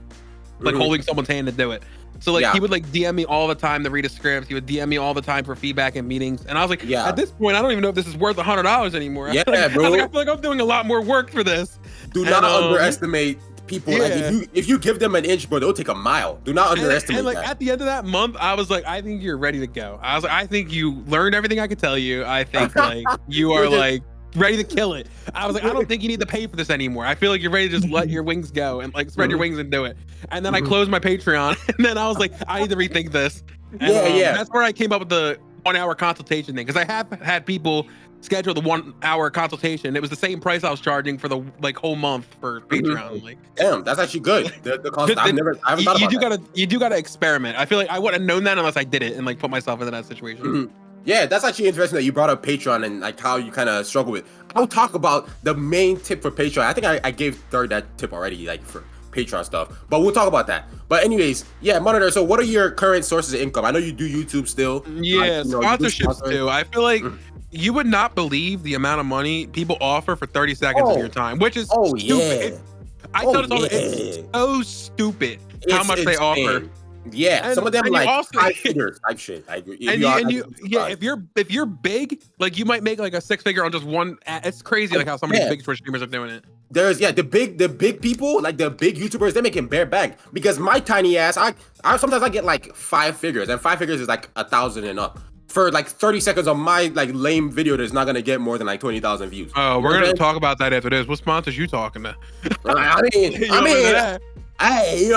holding someone's hand to do it. So like he would like DM me all the time to read a script. He would DM me all the time for feedback and meetings. And I was like, at this point, I don't even know if this is worth $100 anymore. Yeah, I bro. feel like I'm doing a lot more work for this. Do not underestimate people. Yeah. Like if you give them an inch, bro, they'll take a mile. Do not underestimate and like that. at the end of that month, I was like, I think you're ready to go. I was like, I think you learned everything I could tell you. I think like you are like ready to kill it. I was like, I don't think you need to pay for this anymore. I feel like you're ready to just let your wings go and like spread your wings and do it. And then I closed my Patreon and then I was like, I need to rethink this. And, that's where I came up with the 1 hour consultation thing. Cause I have had people schedule the 1 hour consultation. It was the same price I was charging for the like whole month for Patreon. Like, damn, that's actually good. The cost, I haven't thought about that. You do gotta experiment. I feel like I wouldn't have known that unless I did it and like put myself into that situation. Yeah, that's actually interesting that you brought up Patreon and like how you kind of struggle with. I'll talk about the main tip for Patreon. I think I gave Third that tip already, like for Patreon stuff, but we'll talk about that. But anyways, yeah, Monitor. So what are your current sources of income? I know you do YouTube still. Yeah, sponsorships too. I feel like you would not believe the amount of money people offer for 30 seconds of your time, which is stupid. I tell this all it's so stupid how much they offer. Yeah, some of them like also, 5 figures type shit. If you're big, like you might make like a 6-figure on just one. It's crazy, like how some of these big Twitch streamers are doing it. There's the big people, like the big YouTubers, they're making bare bank. Because my tiny ass, I sometimes I get like 5 figures, and 5 figures is like 1,000 and up. For like 30 seconds on my like lame video that's not gonna get more than like 20,000 views. Oh, we're gonna talk about that after this. What sponsors you talking to? I mean, you know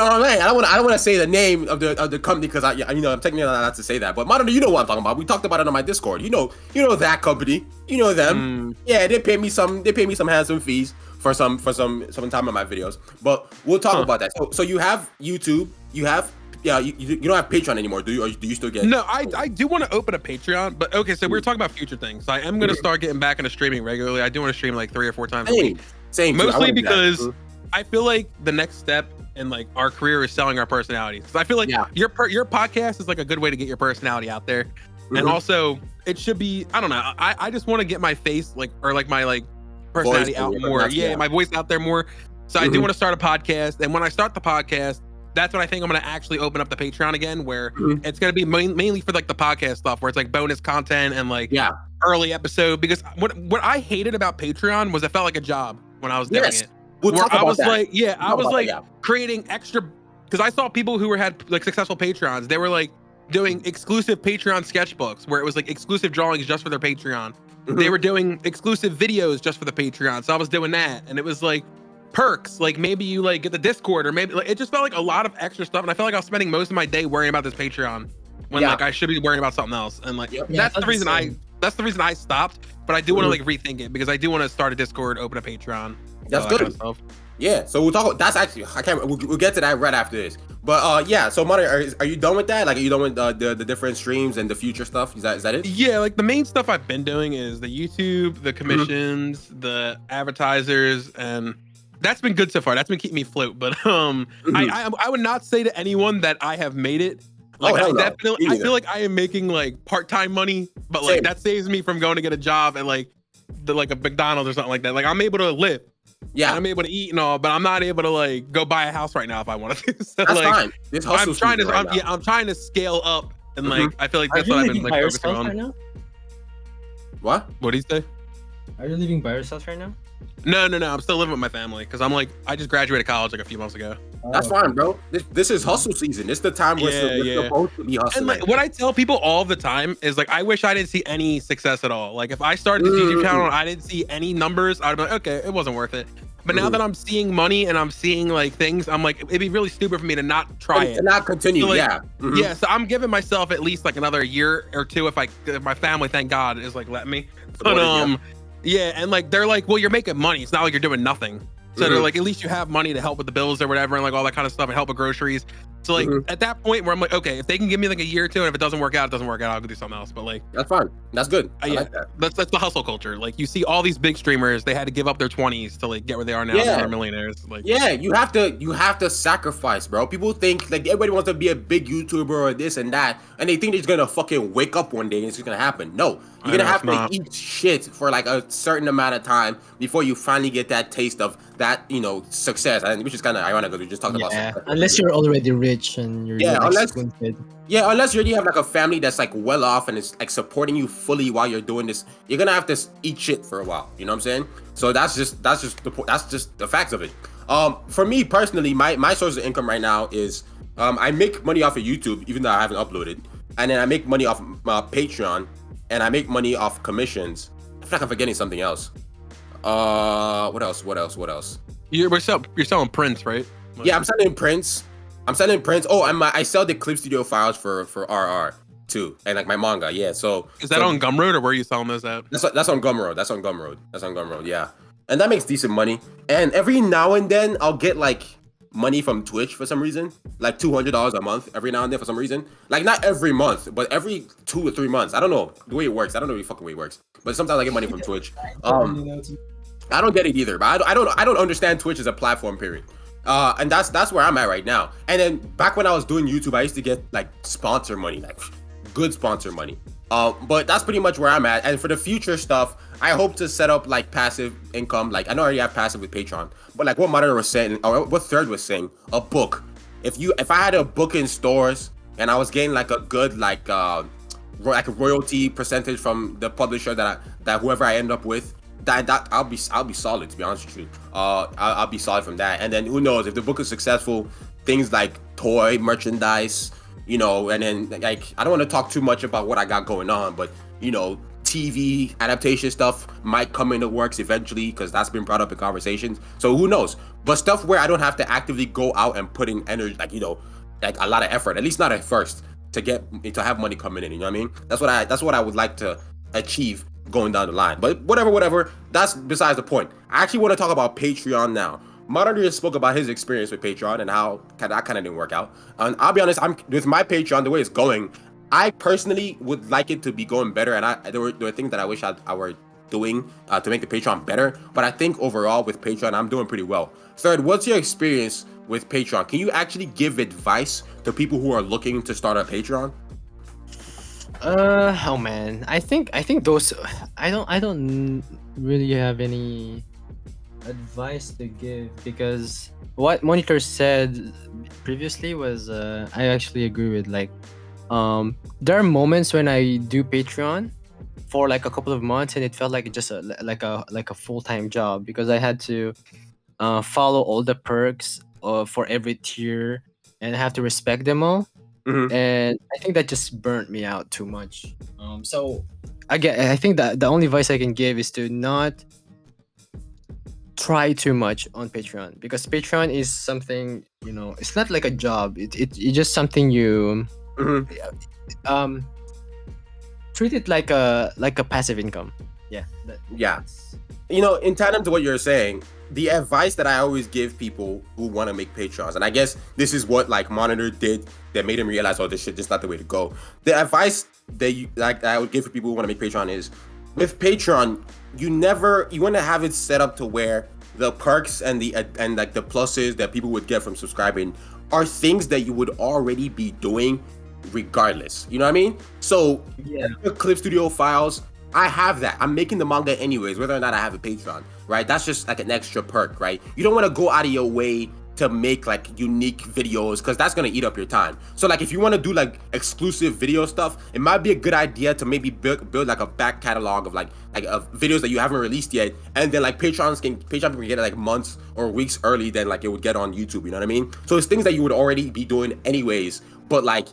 what I'm saying? I don't want to say the name of the company because I'm technically not to say that. But Monitor, you know what I'm talking about. We talked about it on my Discord. You know that company. You know them. Yeah, they pay me some handsome fees for some time on my videos. But we'll talk about that. So you have YouTube. You have you don't have Patreon anymore, do you? Or do you still get? No, I do want to open a Patreon, but okay. So we're talking about future things. So I am gonna start getting back into streaming regularly. I do want to stream like 3 or 4 times a week. Same. Mostly because I feel like the next step in like our career is selling our personalities. Because I feel like your podcast is like a good way to get your personality out there, and also it should be. I don't know. I just want to get my face my personality out more. My voice out there more. So I do want to start a podcast, and when I start the podcast, that's when I think I'm going to actually open up the Patreon again, where it's going to be mainly for like the podcast stuff, where it's like bonus content and like early episode. Because what I hated about Patreon was it felt like a job when I was doing it. I was creating extra, because I saw people who had like successful Patreons. They were like doing exclusive Patreon sketchbooks where it was like exclusive drawings just for their Patreon. They were doing exclusive videos just for the Patreon. So I was doing that, and it was like perks, like maybe you like get the Discord, or maybe like it just felt like a lot of extra stuff, and I felt like I was spending most of my day worrying about this Patreon when like I should be worrying about something else. And like that's the reason I stopped. But I do want to like rethink it, because I do want to start a Discord, open a Patreon. That's good. Kind of yeah, so we'll talk. That's actually we'll get to that right after this. But so Monitor, are you done with that? Like, are you done with the different streams and the future stuff? Is that it? Yeah, like the main stuff I've been doing is the YouTube, the commissions, the advertisers, and that's been good so far. That's been keeping me afloat. But I would not say to anyone that I have made it. Like I feel like I am making like part-time money, but like that saves me from going to get a job at like a McDonald's or something like that. Like I'm able to live. Yeah, I'm able to eat and all, but I'm not able to like go buy a house right now if I want to. So that's like, fine. I'm trying to scale up, and like I feel like that's what I've been like focusing on. Right now? What do you say? Are you living by yourself right now? No. I'm still living with my family, because I just graduated college like a few months ago. That's Oh, fine, bro. This is hustle season. This is the time we're supposed to be And hustling. like what I tell people all the time is like, I wish I didn't see any success at all. Like if I started this YouTube channel and I didn't see any numbers, I'd be like, okay, it wasn't worth it. But now that I'm seeing money and I'm seeing like things, I'm like, it'd be really stupid for me to not try it. To not continue, So, like, yeah. Yeah, so I'm giving myself at least like another year or two if my family, thank God, is like letting me. But yeah, and like they're like, well, you're making money. It's not like you're doing nothing. So they're like, at least you have money to help with the bills or whatever, and like all that kind of stuff, and help with groceries. So like at that point where I'm like, okay, if they can give me like a year or two, and if it doesn't work out, it doesn't work out. I'll go do something else. But like, That's fine. That's good. I like that. That's the hustle culture. Like you see all these big streamers, they had to give up their 20s to like get where they are now. Yeah. They're millionaires. Like, Yeah, you have to sacrifice, bro. People think like everybody wants to be a big YouTuber or this and that, and they think they're just gonna fucking wake up one day and it's just gonna happen. No, you're gonna have to eat shit for like a certain amount of time before you finally get that taste of that, success. And which is kind of ironic because we just talked about success. Unless you're already rich and you're unless squinted. unless you already have like a family that's like well off and is like supporting you fully while you're doing this, you're gonna have to eat shit for a while. You know what I'm saying? So that's just the facts of it. For me personally, my source of income right now is I make money off of YouTube, even though I haven't uploaded, and then I make money off Patreon, and I make money off commissions. I feel like I'm forgetting something else. What else? you're selling prints, right? Like, Yeah, I'm selling prints. Oh, and I sell the clip studio files for RR too, and like my manga. Yeah, so is that on Gumroad or where are you selling those at? That's on Gumroad. That's on Gumroad. Yeah, and that makes decent money. And every now and then I'll get like money from Twitch for some reason, like $200 a month every now and then for some reason. Like not every month, but every 2 or 3 months. I don't know the way it works. I don't know the fucking way it works. But sometimes I get money from Twitch. I don't get it either, but I don't understand Twitch as a platform, period. And that's where I'm at right now. And then back when I was doing YouTube, I used to get like sponsor money, like good sponsor money. But that's pretty much where I'm at. And for the future stuff, I hope to set up like passive income. Like I know I already have passive with Patreon, but like what Monitor was saying, or what Third was saying, a book. If I had a book in stores and I was getting like a good like a royalty percentage from the publisher that whoever I end up with, that I'll be solid, to be honest with you. I'll be solid from that. And then who knows, if the book is successful, things like toy merchandise, and then like I don't want to talk too much about what I got going on, but TV adaptation stuff might come into works eventually because that's been brought up in conversations. So who knows? But stuff where I don't have to actively go out and put in energy, like like a lot of effort, at least not at first, to have money coming in. You know what I mean? That's what I would like to achieve going down the line. But whatever, that's besides the point. I actually want to talk about Patreon now. Monitor spoke about his experience with Patreon and how that kind of didn't work out. And I'll be honest, I'm with my Patreon, the way it's going, I personally would like it to be going better. And there were things that I wish I were doing to make the Patreon better. But I think overall with Patreon, I'm doing pretty well. Third, what's your experience with Patreon? Can you actually give advice to people who are looking to start a Patreon? Oh man, I think those. I don't really have any advice to give because what Monitor said previously was I actually agree with. Like, there are moments when I do Patreon for like a couple of months and it felt like just like a full-time job because I had to follow all the perks for every tier and I have to respect them all. And I think that just burnt me out too much. So I think that the only advice I can give is to not try too much on Patreon because Patreon is something, it's not like a job. It's just something you treat it like a passive income. Yeah. In tandem to what you're saying, the advice that I always give people who want to make Patreons, and I guess this is what like Monitor did that made him realize, oh, this shit just not the way to go. The advice that I would give for people who want to make Patreon is, with Patreon, you want to have it set up to where the perks and the pluses that people would get from subscribing are things that you would already be doing regardless. You know what I mean? So the Clip Studio files, I have that. I'm making the manga anyways, whether or not I have a Patreon, right? That's just like an extra perk, right? You don't want to go out of your way to make like unique videos, because that's gonna eat up your time. So like if you want to do like exclusive video stuff, it might be a good idea to maybe build like a back catalog of like videos that you haven't released yet, and then like Patreon can get it like months or weeks early than like it would get on YouTube. You know what I mean? So it's things that you would already be doing anyways, but like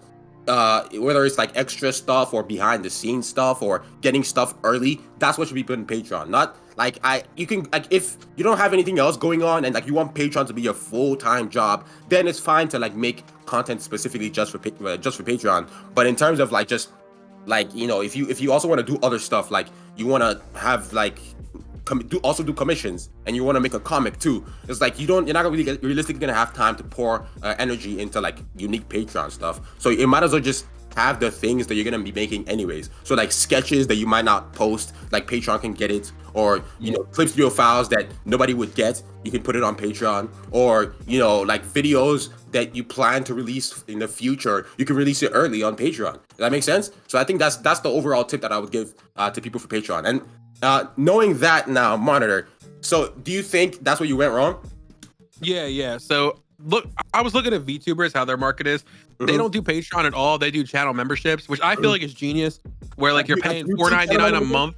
whether it's like extra stuff or behind the scenes stuff or getting stuff early, that's what should be put in Patreon. Not like you can like, if you don't have anything else going on and like you want Patreon to be your full-time job, then it's fine to like make content specifically just for Patreon. But in terms of like just like, you know, if you also want to do other stuff, like you want to have like do commissions and you want to make a comic too, it's like you're not really realistically gonna have time to pour energy into like unique Patreon stuff. So you might as well just have the things that you're gonna be making anyways. So like sketches that you might not post, like Patreon can get it, or you know, clip studio files that nobody would get, you can put it on Patreon, or you know, like videos that you plan to release in the future, you can release it early on Patreon. Does that make sense? So I think that's the overall tip that I would give to people for Patreon. And knowing that now, Monitor, so do you think that's where you went wrong? Yeah. So look, I was looking at VTubers, how their market is. They don't do Patreon at all. They do channel memberships, which I feel like is genius. Where like you're paying $4.99 a month.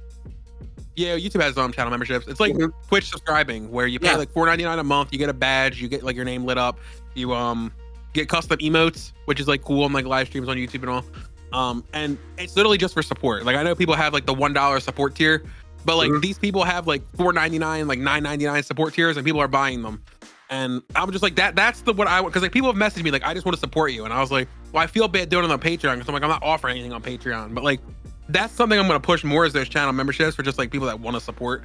Yeah, YouTube has its own channel memberships. It's like Twitch subscribing, where you pay like $4.99 a month. You get a badge. You get like your name lit up. You get custom emotes, which is like cool on like live streams on YouTube and all. And it's literally just for support. Like I know people have like the $1 support tier, but like these people have like $4.99, like $9.99 support tiers, and people are buying them. And I'm just like, that's what I want, because like people have messaged me like, I just want to support you, and I was like, well, I feel bad doing it on Patreon, because I'm like, I'm not offering anything on Patreon, but like that's something I'm going to push more, is those channel memberships for just like people that want to support.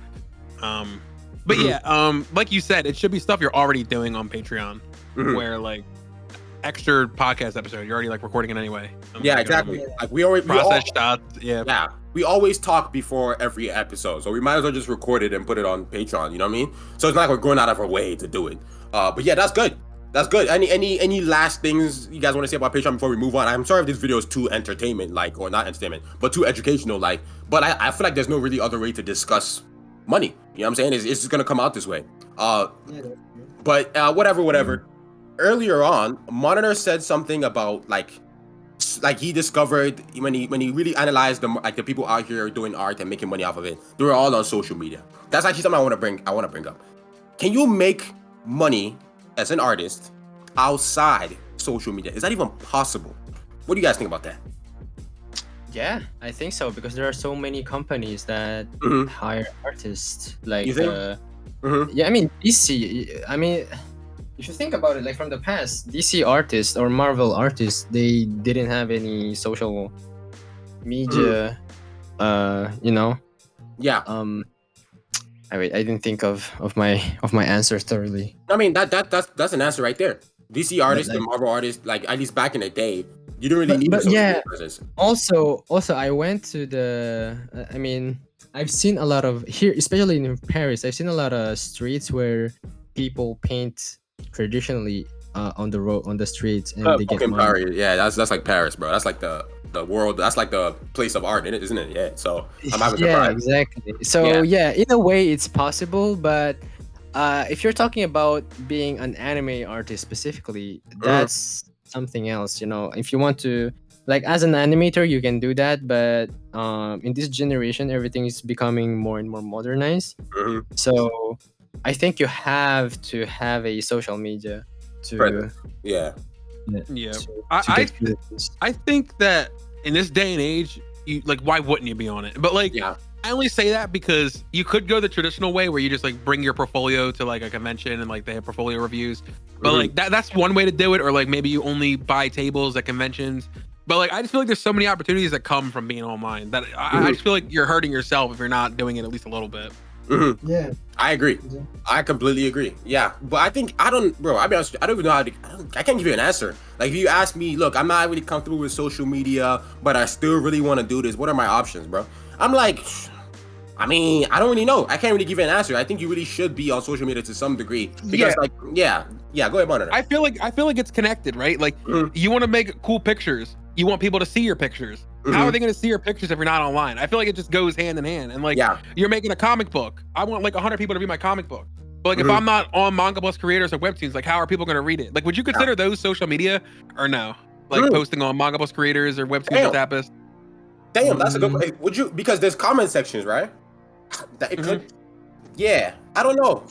But yeah, like you said, it should be stuff you're already doing on Patreon, where like extra podcast episode, you're already like recording it anyway. Yeah, exactly. Like we always process shots. Yeah. We always talk before every episode, so we might as well just record it and put it on Patreon. You know what I mean? So it's not like we're going out of our way to do it. But yeah, that's good. That's good. Any last things you guys want to say about Patreon before we move on? I'm sorry if this video is too entertainment like, or not entertainment, but too educational like. But I feel like there's no really other way to discuss money. You know what I'm saying? It's just gonna come out this way. But whatever. Earlier on, Monitor said something about like he discovered when he really analyzed the people out here doing art and making money off of it, they were all on social media. That's actually something I want to bring up. Can you make money as an artist outside social media? Is that even possible? What do you guys think about that? Yeah, I think so, because there are so many companies that hire artists. Like, You think? yeah, I mean DC. I mean, if you think about it, like from the past, DC artists or Marvel artists, they didn't have any social media. You know. Yeah. I didn't think of my answer thoroughly. I mean that's an answer right there. DC artists and Marvel artists, like at least back in the day, you didn't really need a social media presence. Also, I went to the. I mean, I've seen a lot of here, especially in Paris. I've seen a lot of streets where people paint traditionally on the road, on the streets, and they get money. Paris. Yeah, that's like Paris, bro. That's like the world. That's like the place of art, isn't it? Yeah. So I'm having yeah, exactly. So yeah, in a way, it's possible, but if you're talking about being an anime artist specifically, that's something else. You know, if you want to, like, as an animator, you can do that, but in this generation, everything is becoming more and more modernized. So I think you have to have a social media to I think that in this day and age, you like, why wouldn't you be on it? But like, I only say that because you could go the traditional way where you just like bring your portfolio to like a convention and like they have portfolio reviews. But like that's one way to do it, or like maybe you only buy tables at conventions. But like, I just feel like there's so many opportunities that come from being online that I just feel like you're hurting yourself if you're not doing it at least a little bit. Yeah, I agree. I completely agree. Yeah, but I think I'll be honest, I don't even know I can't give you an answer. Like if you ask me, look, I'm not really comfortable with social media, but I still really want to do this. What are my options, bro? I'm like, I mean, I don't really know. I can't really give you an answer. I think you really should be on social media to some degree because, go ahead, Monitor. I feel like it's connected, right? Like you want to make cool pictures. You want people to see your pictures. How are they going to see your pictures if you're not online? I feel like it just goes hand in hand. And like, you're making a comic book. I want like 100 people to read my comic book. But like, if I'm not on Manga Plus Creators or Webtoons, like, how are people going to read it? Like, would you consider those social media or no? Like posting on Manga Plus Creators or Webtoons or Tapas? Damn, that's a good question. Would you, because there's comment sections, right? That it could, yeah, I don't know.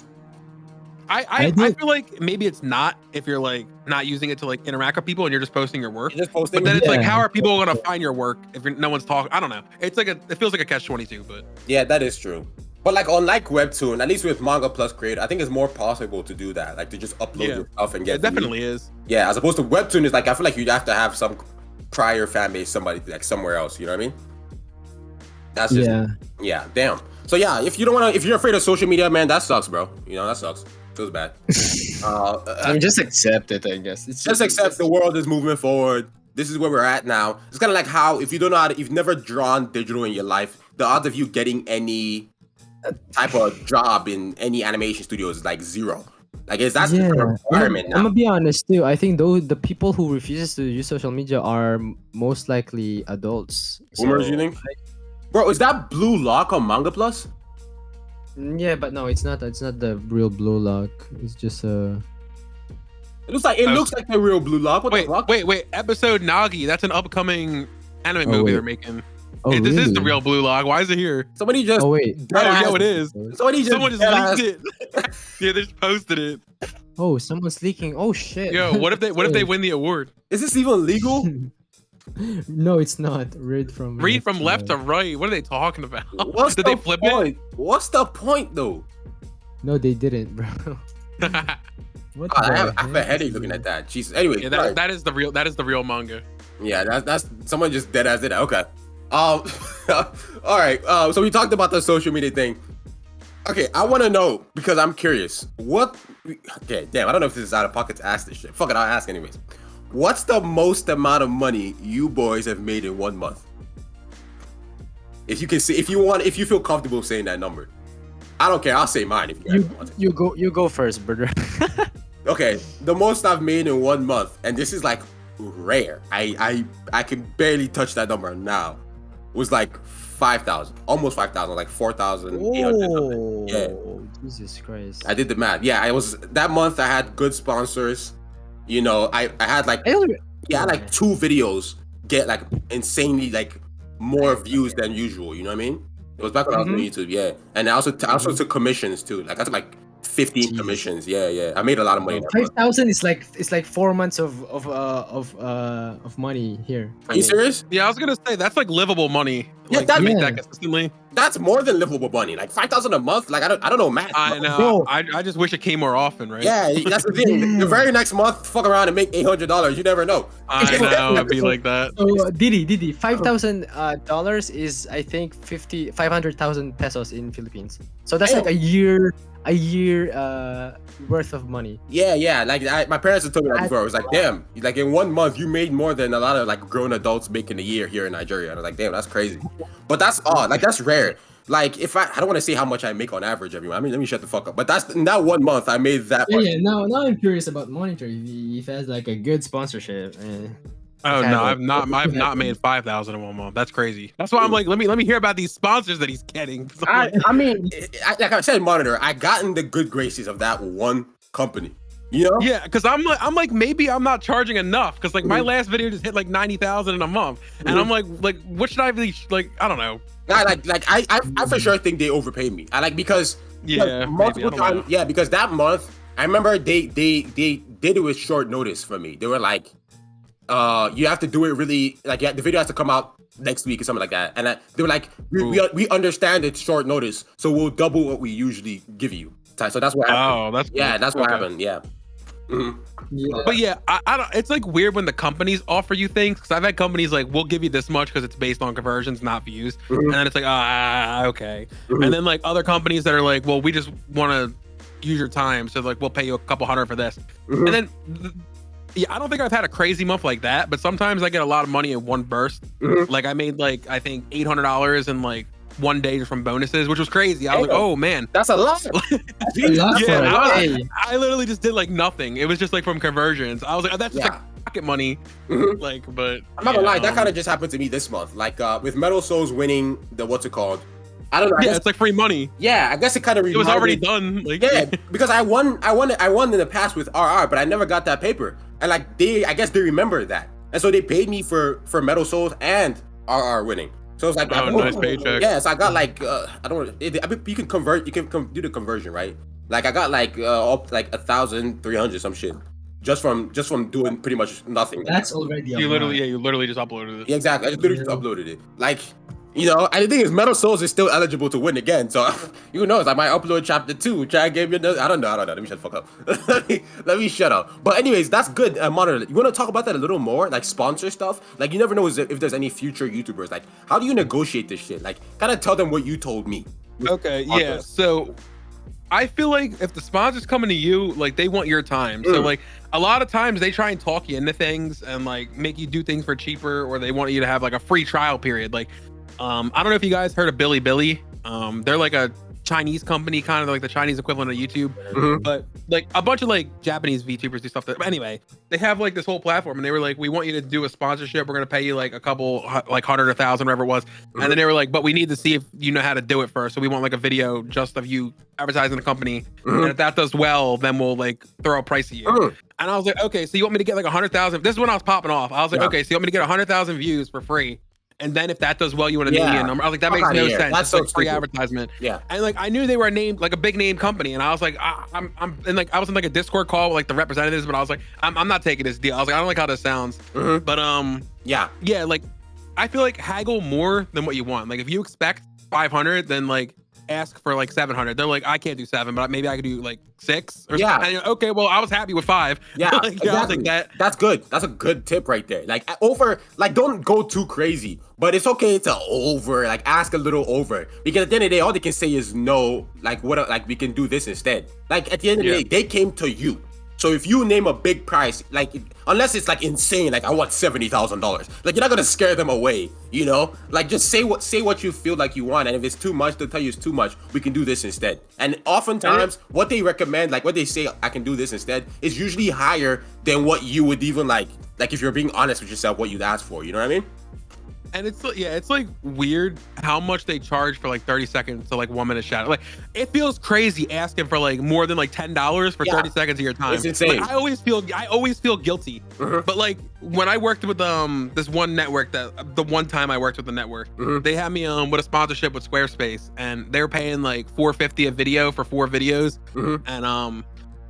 I feel like maybe it's not if you're like not using it to like interact with people and you're just posting your work. You're just posting, but then it's like, how are people gonna find your work if no one's talking? I don't know. It's like it feels like a catch-22, but yeah, that is true. But like on like Webtoon, at least with Manga Plus Creator, I think it's more possible to do that. Like to just upload your stuff and get. It definitely is. Yeah, as opposed to Webtoon is like I feel like you'd have to have some prior fan base, somebody like somewhere else. You know what I mean? That's just yeah. Damn. So yeah, if you don't want to, if you're afraid of social media, man, that sucks, bro. You know that sucks. Feels bad. I mean, just accept it, I guess. It's just accept the world is moving forward. This is where we're at now. It's kind of like how if you don't know how to, you've never drawn digital in your life, the odds of you getting any type of job in any animation studio is like zero. Like that's the requirement now. I'm gonna be honest too. I think the people who refuses to use social media are most likely adults. Boomers, you think? Bro, is that Blue Lock on Manga Plus? Yeah, but no, it's not. It's not the real Blue Lock. It's just It looks like the real Blue Lock. What the fuck? Wait. Episode Nagi. That's an upcoming anime movie they're making. Oh, hey, this really? is the real Blue Lock. Why is it here? Somebody just. Oh wait. Oh, it is. Someone just leaked it. Yeah, they just posted it. Oh, someone's leaking. Oh shit. Yo, what if they win the award? Is this even legal? No, it's not. Read from left to right. What are they talking about? Did they flip it? What's the point though? No, they didn't, bro. What I have a headache looking at that. Jesus. Anyway, yeah, that is the real manga. Yeah, that's someone just dead ass did that. Okay. All right. So we talked about the social media thing. Okay, I want to know because I'm curious. Okay, damn. I don't know if this is out of pocket to ask this shit. Fuck it, I'll ask anyways. What's the most amount of money you boys have made in 1 month? If you can say, if you feel comfortable saying that number, I don't care. I'll say mine if you guys want. You go first, brother. Okay, the most I've made in 1 month, and this is like rare. I can barely touch that number now. Was like 5,000, almost 5,000, like 4,800 something. Yeah. Jesus Christ. I did the math. Yeah, I was that month. I had good sponsors. You know, I had like I had like 2 videos get like insanely like more views than usual. You know what I mean? It was back when I was on YouTube. Yeah, and I also took commissions too. Like I took like 15 commissions. Yeah. I made a lot of money. 5,000 is like 4 months of money here. Are you serious? Yeah, I was gonna say that's like livable money. Yeah, like, make that consistently. That's more than livable money. Like 5,000 a month. Like I don't know math. I know. I just wish it came more often, right? Yeah, that's the thing. The very next month, fuck around and make $800. You never know. I know it'd be like that. So Didi, $5,000 is I think 500,000 pesos in Philippines. So that's like a year worth of money. Yeah. Like my parents have told me that before. I was like, damn, like in 1 month you made more than a lot of like grown adults make in a year here in Nigeria. And I was like, damn, that's crazy. But that's odd. Like that's rare. Like if I don't want to say how much I make on average every month. I mean, let me shut the fuck up. But that's in that 1 month I made that. Yeah. Now I'm curious about Monitor. If it has like a good sponsorship. Oh no, I've not made 5,000 in 1 month. That's crazy. That's why I'm like, let me hear about these sponsors that he's getting. I mean, like I said, Monitor, I got in the good graces of that one company. You know? Yeah, because I'm like maybe I'm not charging enough because like my last video just hit like 90,000 in a month, and I'm like what should I really like? I don't know. I for sure think they overpaid me. I like because multiple times. Yeah, because that month I remember they did it with short notice for me. They were like, you have to do it really like the video has to come out next week or something like that. And they were like, we understand it's short notice, so we'll double what we usually give you. So that's what happened. Oh, that's what happened. Yeah. Mm-hmm. Yeah. But yeah, I don't. It's like weird when the companies offer you things because I've had companies like, we'll give you this much because it's based on conversions, not views, and then it's like, okay. And then like other companies that are like, well, we just want to use your time, so like we'll pay you a couple hundred for this, and then. Yeah, I don't think I've had a crazy month like that, but sometimes I get a lot of money in one burst. Like I made like I think $800 in like 1 day just from bonuses, which was crazy. I was like, oh man, that's a lot. I literally just did like nothing. It was just like from conversions. I was like, oh, that's just like pocket money. Like, but I'm not gonna lie, that kind of just happened to me this month. Like with Metal Souls winning the what's it called, I don't know. I Yeah, guess, it's like free money. yeah, I guess it kind of It was already done. Like, Yeah, because I won in the past with RR, but I never got that paper. And like I guess they remember that, and so they paid me for Metal Souls and RR winning. So it's like, oh, nice paycheck. yeah. So I got like I don't. You can convert. You can do the conversion, right? Like I got like up like 1,300 some shit just from doing pretty much nothing. That's already a You lot. literally just uploaded it. Yeah, exactly. I just literally just uploaded it. Like, you know, and the thing is, Metal Souls is still eligible to win again. So who knows? I might upload chapter 2. Try and give me another. I don't know. Let me shut the fuck up. let me shut up. But anyways, that's good. Monitor. You want to talk about that a little more, like sponsor stuff? Like, you never know if there's any future YouTubers. Like, how do you negotiate this shit? Like, kind of tell them what you told me. Okay, yeah. So I feel like if the sponsor's coming to you, like they want your time. So like a lot of times they try and talk you into things and like make you do things for cheaper, or they want you to have like a free trial period. Like, I don't know if you guys heard of Bilibili. They're like a Chinese company, kind of like the Chinese equivalent of YouTube, but like a bunch of like Japanese VTubers do stuff. But anyway, they have like this whole platform, and they were like, "We want you to do a sponsorship. We're gonna pay you like a couple, like 100 or 1,000, whatever it was." And then they were like, "But we need to see if you know how to do it first. So we want like a video just of you advertising the company, and if that does well, then we'll like throw a price at you." And I was like, "Okay, so you want me to get like 100,000?" This is when I was popping off. I was like, "Okay, so you want me to get 100,000 views for free?" And then if that does well, you want to name me a number. I was like, that makes no sense. That's like free advertisement. Yeah. And like I knew they were named like a big name company, and I was like, I'm and like I was in like a Discord call with like the representatives, but I was like, I'm not taking this deal. I was like, I don't like how this sounds. But yeah, like I feel like haggle more than what you want. Like if you expect 500, then like ask for like 700. They're like, I can't do 7, but maybe I could do like 6 or something. And, okay, well, I was happy with 5. Yeah, like, exactly. I was like, that's good. That's a good tip right there. Like don't go too crazy, but it's okay to ask a little over, because at the end of the day, all they can say is no. Like we can do this instead. Like at the end of the day, they came to you. So if you name a big price, like unless it's like insane, like I want $70,000, like you're not gonna scare them away, you know? Like just say what you feel like you want, and if it's too much, they'll tell you it's too much. We can do this instead. And oftentimes, what they recommend, like what they say, I can do this instead, is usually higher than what you would even like if you're being honest with yourself, what you'd ask for. You know what I mean? And it's like weird how much they charge for like 30 seconds to like 1 minute shadow. Like it feels crazy asking for like more than like $10 for 30 seconds of your time. It's insane. Like, I always feel guilty. But like when I worked with this one network, that the one time I worked with the network, they had me with a sponsorship with Squarespace, and they were paying like $450 a video for 4 videos. And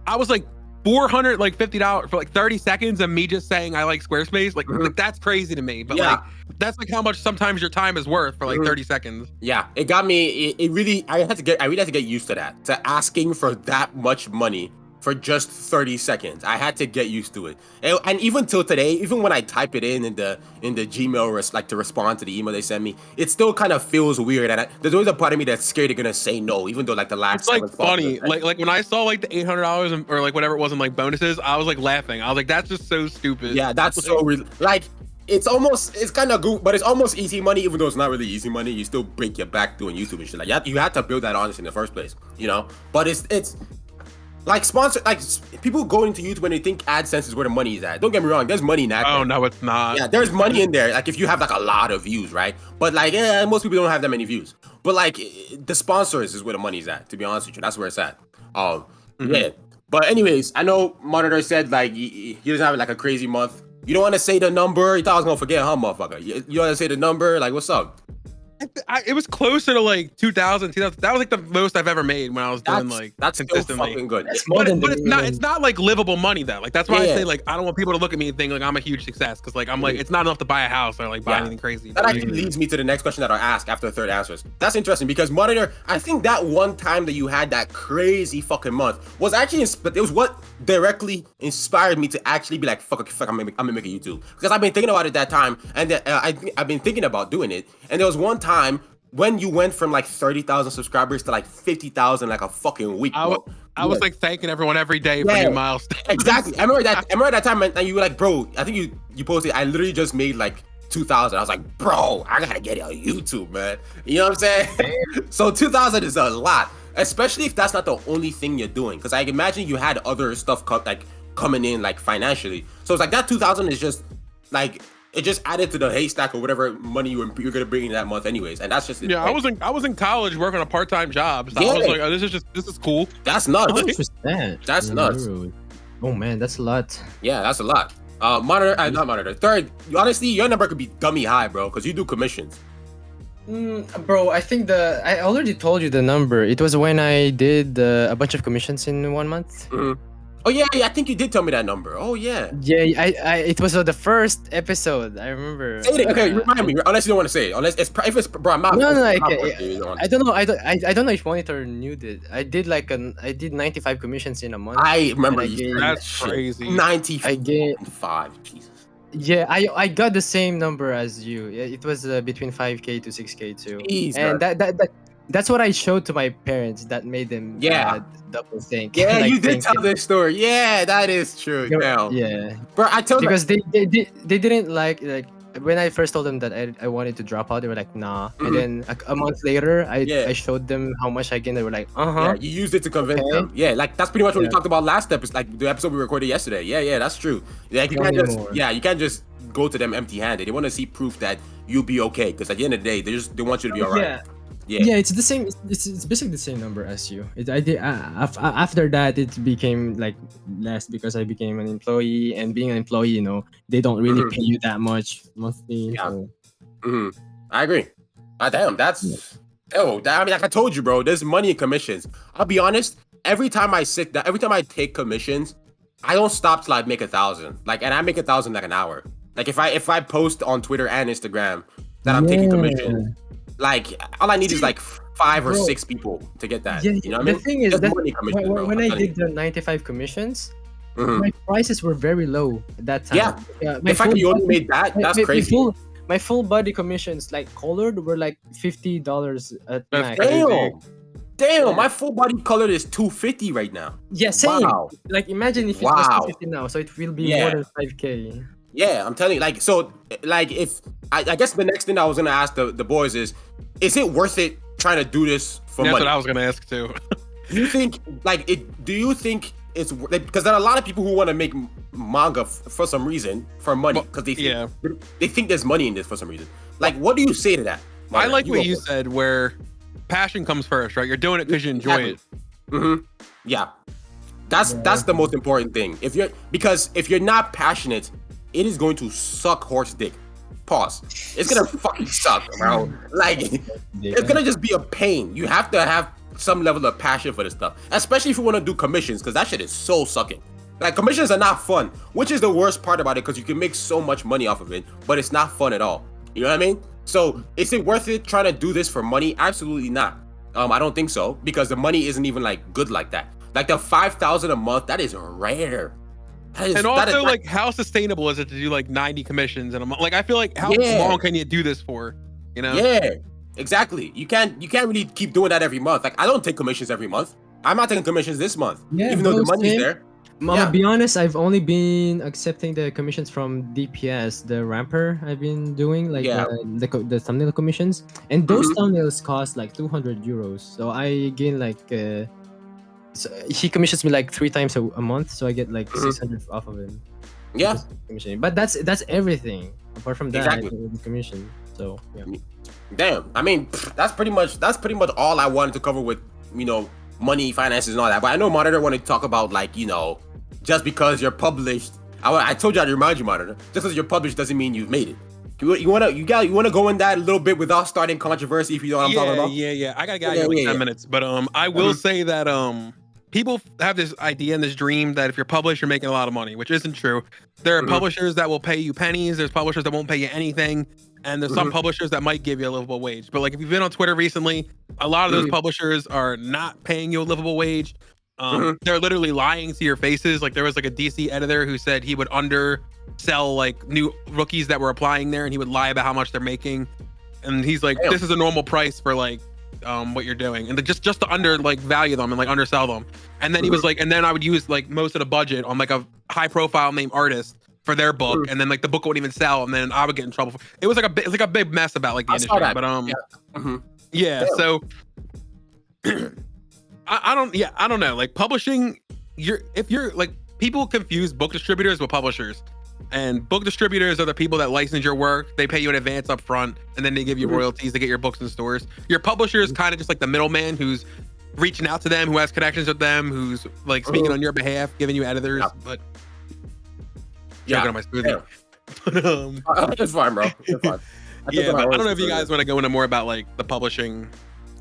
I was like, $450 for like 30 seconds of me just saying I like Squarespace, like that's crazy to me. But like that's like how much sometimes your time is worth for like 30 seconds. Yeah, it got me. I really had to get used to that, to asking for that much money for just 30 seconds. I had to get used to it, and even till today, even when I type it in the Gmail, like to respond to the email they send me, it still kind of feels weird. And there's always a part of me that's scared they're gonna say no, even though like the last. It's like funny, like when I saw like the $800 or like whatever it was in like bonuses, I was like laughing. I was like, that's just so stupid. Yeah, that's so like. It's kind of good, but it's almost easy money, even though it's not really easy money. You still break your back doing YouTube and shit. Like you had to build that honest in the first place, you know. But it's like people go into YouTube and they think AdSense is where the money is at. Don't get me wrong, there's money in that. Oh no, it's not. Yeah, there's money in there. Like if you have like a lot of views, right? But like most people don't have that many views. But like the sponsors is where the money's at. To be honest with you, that's where it's at. Yeah. But anyways, I know Monitor said like he doesn't have like a crazy month. You don't want to say the number. You thought I was gonna forget, huh, motherfucker? You want to say the number? Like, what's up? It was closer to like 2000. That was like the most I've ever made when I was doing like that's consistently. Fucking good. But it's not like livable money though. Like that's why I say like I don't want people to look at me and think like I'm a huge success, because like I'm like it's not enough to buy a house or like buy anything crazy. That actually leads me to the next question that I'll ask after the third answers. That's interesting because Monitor, I think that one time that you had that crazy fucking month was actually it was what directly inspired me to actually be like fuck I'm gonna make a YouTube, because I've been thinking about it that time, and I've been thinking about doing it, and there was one time when you went from like 30,000 subscribers to like 50,000 like a fucking week. I was like thanking everyone every day for new milestones. Exactly. I remember that time, and you were like, bro, I think you posted, I literally just made like 2,000. I was like, bro, I gotta get on YouTube, man. You know what I'm saying? So 2,000 is a lot, especially if that's not the only thing you're doing. Because I imagine you had other stuff coming in like financially. So it's like that 2,000 is just like it just added to the haystack or whatever money you're gonna bring in that month, anyways. And that's just it. Yeah, I was in college working a part-time job. So I was like, oh, this is cool. That's nuts. How much was that? That's nuts. Oh man, that's a lot. Yeah, that's a lot. Not monitor. Third, honestly, your number could be dummy high, bro, because you do commissions. Bro, I think I already told you the number. It was when I did a bunch of commissions in 1 month. Mm-hmm. Oh yeah, I think you did tell me that number. Oh yeah. Yeah, it was the first episode. I remember. Say it, okay, remind me. Unless you don't want to say it. Unless if it's bro, I'm not. No, I don't know. I don't know if Monitor knew that. I did 95 commissions in a month. I remember that's crazy. 95. Jesus. Yeah, I got the same number as you. It was between 5K to 6K too. Jeez, and that's what I showed to my parents that made them double think. Yeah, like, you did tell this story. Yeah, that is true. Yeah, bro, I told because they didn't like when I first told them that I wanted to drop out. They were like, nah. And then a month later, I showed them how much I gained. They were like, Yeah, you used it to convince them. Yeah, like that's pretty much what we talked about last episode, like the episode we recorded yesterday. Yeah, that's true. Like you can't just go to them empty-handed. They want to see proof that you'll be okay. Because at the end of the day, they want you to be alright. Yeah, it's the same. It's basically the same number as you. After that, it became like less because I became an employee, and being an employee, they don't really pay you that much monthly. Yeah. So. I agree. Damn, that's I mean, like I told you, bro. There's money in commissions. I'll be honest. Every time I take commissions, I don't stop till I make 1,000. Like, and I make 1,000 like an hour. Like if I post on Twitter and Instagram that I'm taking commissions. Like all I need is like 5 or 6 people to get that. Yeah, you know what I mean? The thing is that when I did the 95 commissions, my prices were very low at that time. Yeah, the fact that you only made that's crazy. My full body commissions, like colored, were like $50 at max. Damn, my full body colored is $250 right now. Yeah, same. Wow. Like imagine if it was $250 now, so it will be more than 5K. Yeah, I'm telling you, if I guess the next thing I was gonna ask the boys is it worth it trying to do this for money? That's what I was gonna ask too. Do you think it's because there are a lot of people who want to make manga for some reason for money because they think there's money in this for some reason. Like, what do you say to that? I like what you said, where passion comes first, right? You're doing it because you enjoy it. Yeah, that's the most important thing. If you're not passionate, it is going to suck horse dick. Pause. It's gonna fucking suck, bro. Like, it's gonna just be a pain. You have to have some level of passion for this stuff, especially if you want to do commissions, because that shit is so sucking. Like, commissions are not fun, which is the worst part about it, because you can make so much money off of it, but it's not fun at all. You know what I mean? So, is it worth it trying to do this for money? Absolutely not. I don't think so, because the money isn't even like good like that. Like the 5,000 a month, that is rare. And also, like, how sustainable is it to do like 90 commissions in a month? Like, I feel like how long can you do this for? You know? Yeah, exactly. You can't really keep doing that every month. Like, I don't take commissions every month. I'm not taking commissions this month, even though the money's there. I'll be honest, I've only been accepting the commissions from DPS, the ramper I've been doing, like the thumbnail commissions, and those thumbnails cost like 200 euros. So I gain like. So he commissions me like 3 times a month, so I get like 600 off of him. Yeah, but that's everything. Apart from that, I don't commission. So yeah. Damn, I mean, that's pretty much all I wanted to cover with money, finances, and all that. But I know Monitor wanted to talk about like just because you're published. I told you I'd remind you, Monitor. Just because you're published doesn't mean you've made it. You wanna go in that a little bit without starting controversy, if you know what I'm talking about? Yeah. I gotta get you in 10 minutes, but I will say that people have this idea and this dream that if you're published, you're making a lot of money, which isn't true. There are publishers that will pay you pennies. There's publishers that won't pay you anything. And there's some publishers that might give you a livable wage. But like if you've been on Twitter recently, a lot of those publishers are not paying you a livable wage. They're literally lying to your faces. Like there was like a DC editor who said he would undersell like new rookies that were applying there, and he would lie about how much they're making. And he's like, this is a normal price for like what you're doing, and just to under like value them and like undersell them. And then he was like, and then I would use like most of the budget on like a high profile named artist for their book, and then like the book wouldn't even sell, and then I would get in trouble. It was like a big mess about like the industry. But so I don't know. Like publishing, if you're like, people confuse book distributors with publishers. And book distributors are the people that license your work. They pay you in advance up front, and then they give you royalties to get your books in stores. Your publisher is kind of just like the middleman who's reaching out to them, who has connections with them, who's like speaking on your behalf, giving you editors. But on my smoothie. But, it's fine, bro. It's fine. But I don't know if you guys want to go into more about like the publishing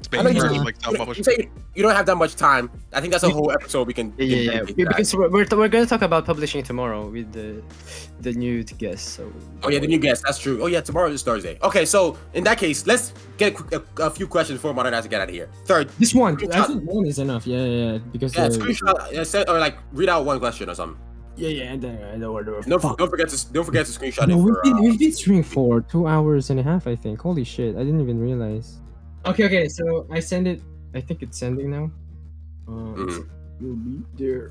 space versus like self-publishing. You don't have that much time. I think that's a whole episode we can. Because we're going to talk about publishing tomorrow with the new guest. So. Oh yeah, the new guest. That's true. Oh yeah, tomorrow is Thursday. Okay, so in that case, let's get a few questions before Modern has to get out of here. Third, this one. I think one is enough. Yeah. Because screenshot or like read out one question or something. Yeah. Don't forget to screenshot no, it. We've been streaming for 2 hours and a half. I think. Holy shit! I didn't even realize. Okay. So I send it. I think it's sending now. It will be there.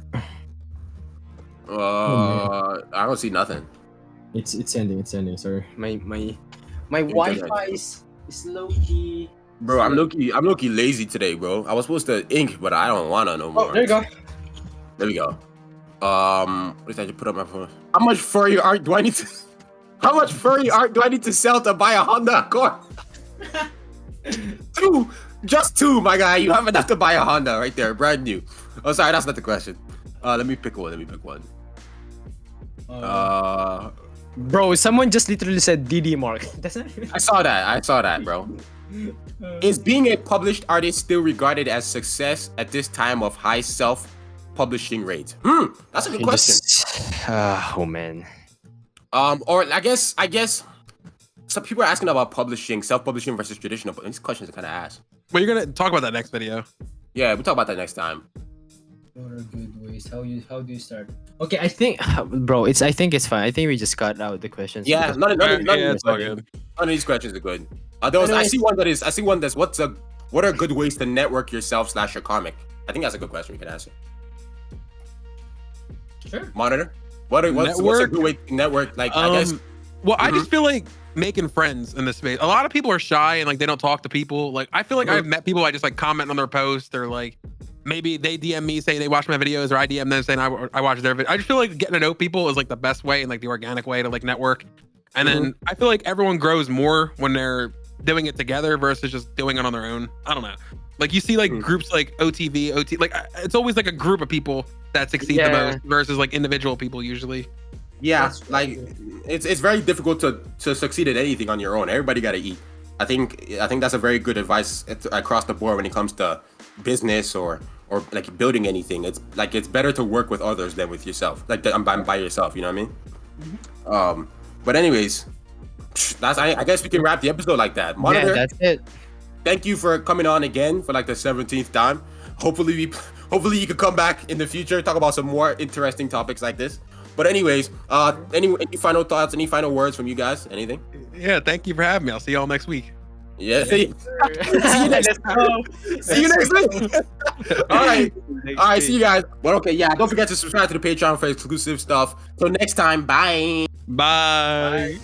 I don't see nothing. It's sending. Sorry, my Wi-Fi is low key. Bro, I'm low key lazy today, bro. I was supposed to ink, but I don't wanna no more. Oh, there you go. There we go. What did I just put up my phone? How much furry art do I need to sell to buy a Honda Accord? Just two, my guy. You have enough to buy a Honda right there, brand new. Oh, sorry, that's not the question. Let me pick one. Bro, someone just literally said DD Mark. I saw that, bro. Is being a published artist still regarded as success at this time of high self-publishing rate? That's a good question. Oh man. Or I guess some people are asking about self-publishing versus traditional, but these questions are kind of ass. Well, you're gonna talk about that next video. Yeah, we'll talk about that next time. What are good ways? How do you start? Okay, I think, bro, I think it's fine. I think we just cut out the questions. Yeah, none of these questions are good. I see one that's what are good ways to network yourself / your comic? I think that's a good question we can answer. Sure. Monitor. What's a good way to network? Like, I guess. Well, I just feel like making friends in this space. A lot of people are shy and like they don't talk to people. Like I feel like I've met people I just like comment on their posts or like maybe they DM me saying they watch my videos or I DM them saying I watch their videos. I just feel like getting to know people is like the best way and like the organic way to like network. And then I feel like everyone grows more when they're doing it together versus just doing it on their own. I don't know. Like you see like groups like OTV, like it's always like a group of people that succeed the most versus like individual people usually. Yeah, like it's very difficult to succeed at anything on your own. Everybody got to eat. I think that's a very good advice across the board when it comes to business or like building anything. It's like it's better to work with others than with yourself. Like by yourself, you know what I mean? But anyways, I guess we can wrap the episode like that. Monitor, yeah, that's it. Thank you for coming on again for like the 17th time. Hopefully you could come back in the future, talk about some more interesting topics like this. But anyways, any final thoughts, any final words from you guys? Anything? Yeah, thank you for having me. I'll see y'all next week. Yeah. See you next week. All right. See you guys. Well, okay. Yeah. Don't forget to subscribe to the Patreon for exclusive stuff. Till next time. Bye. Bye.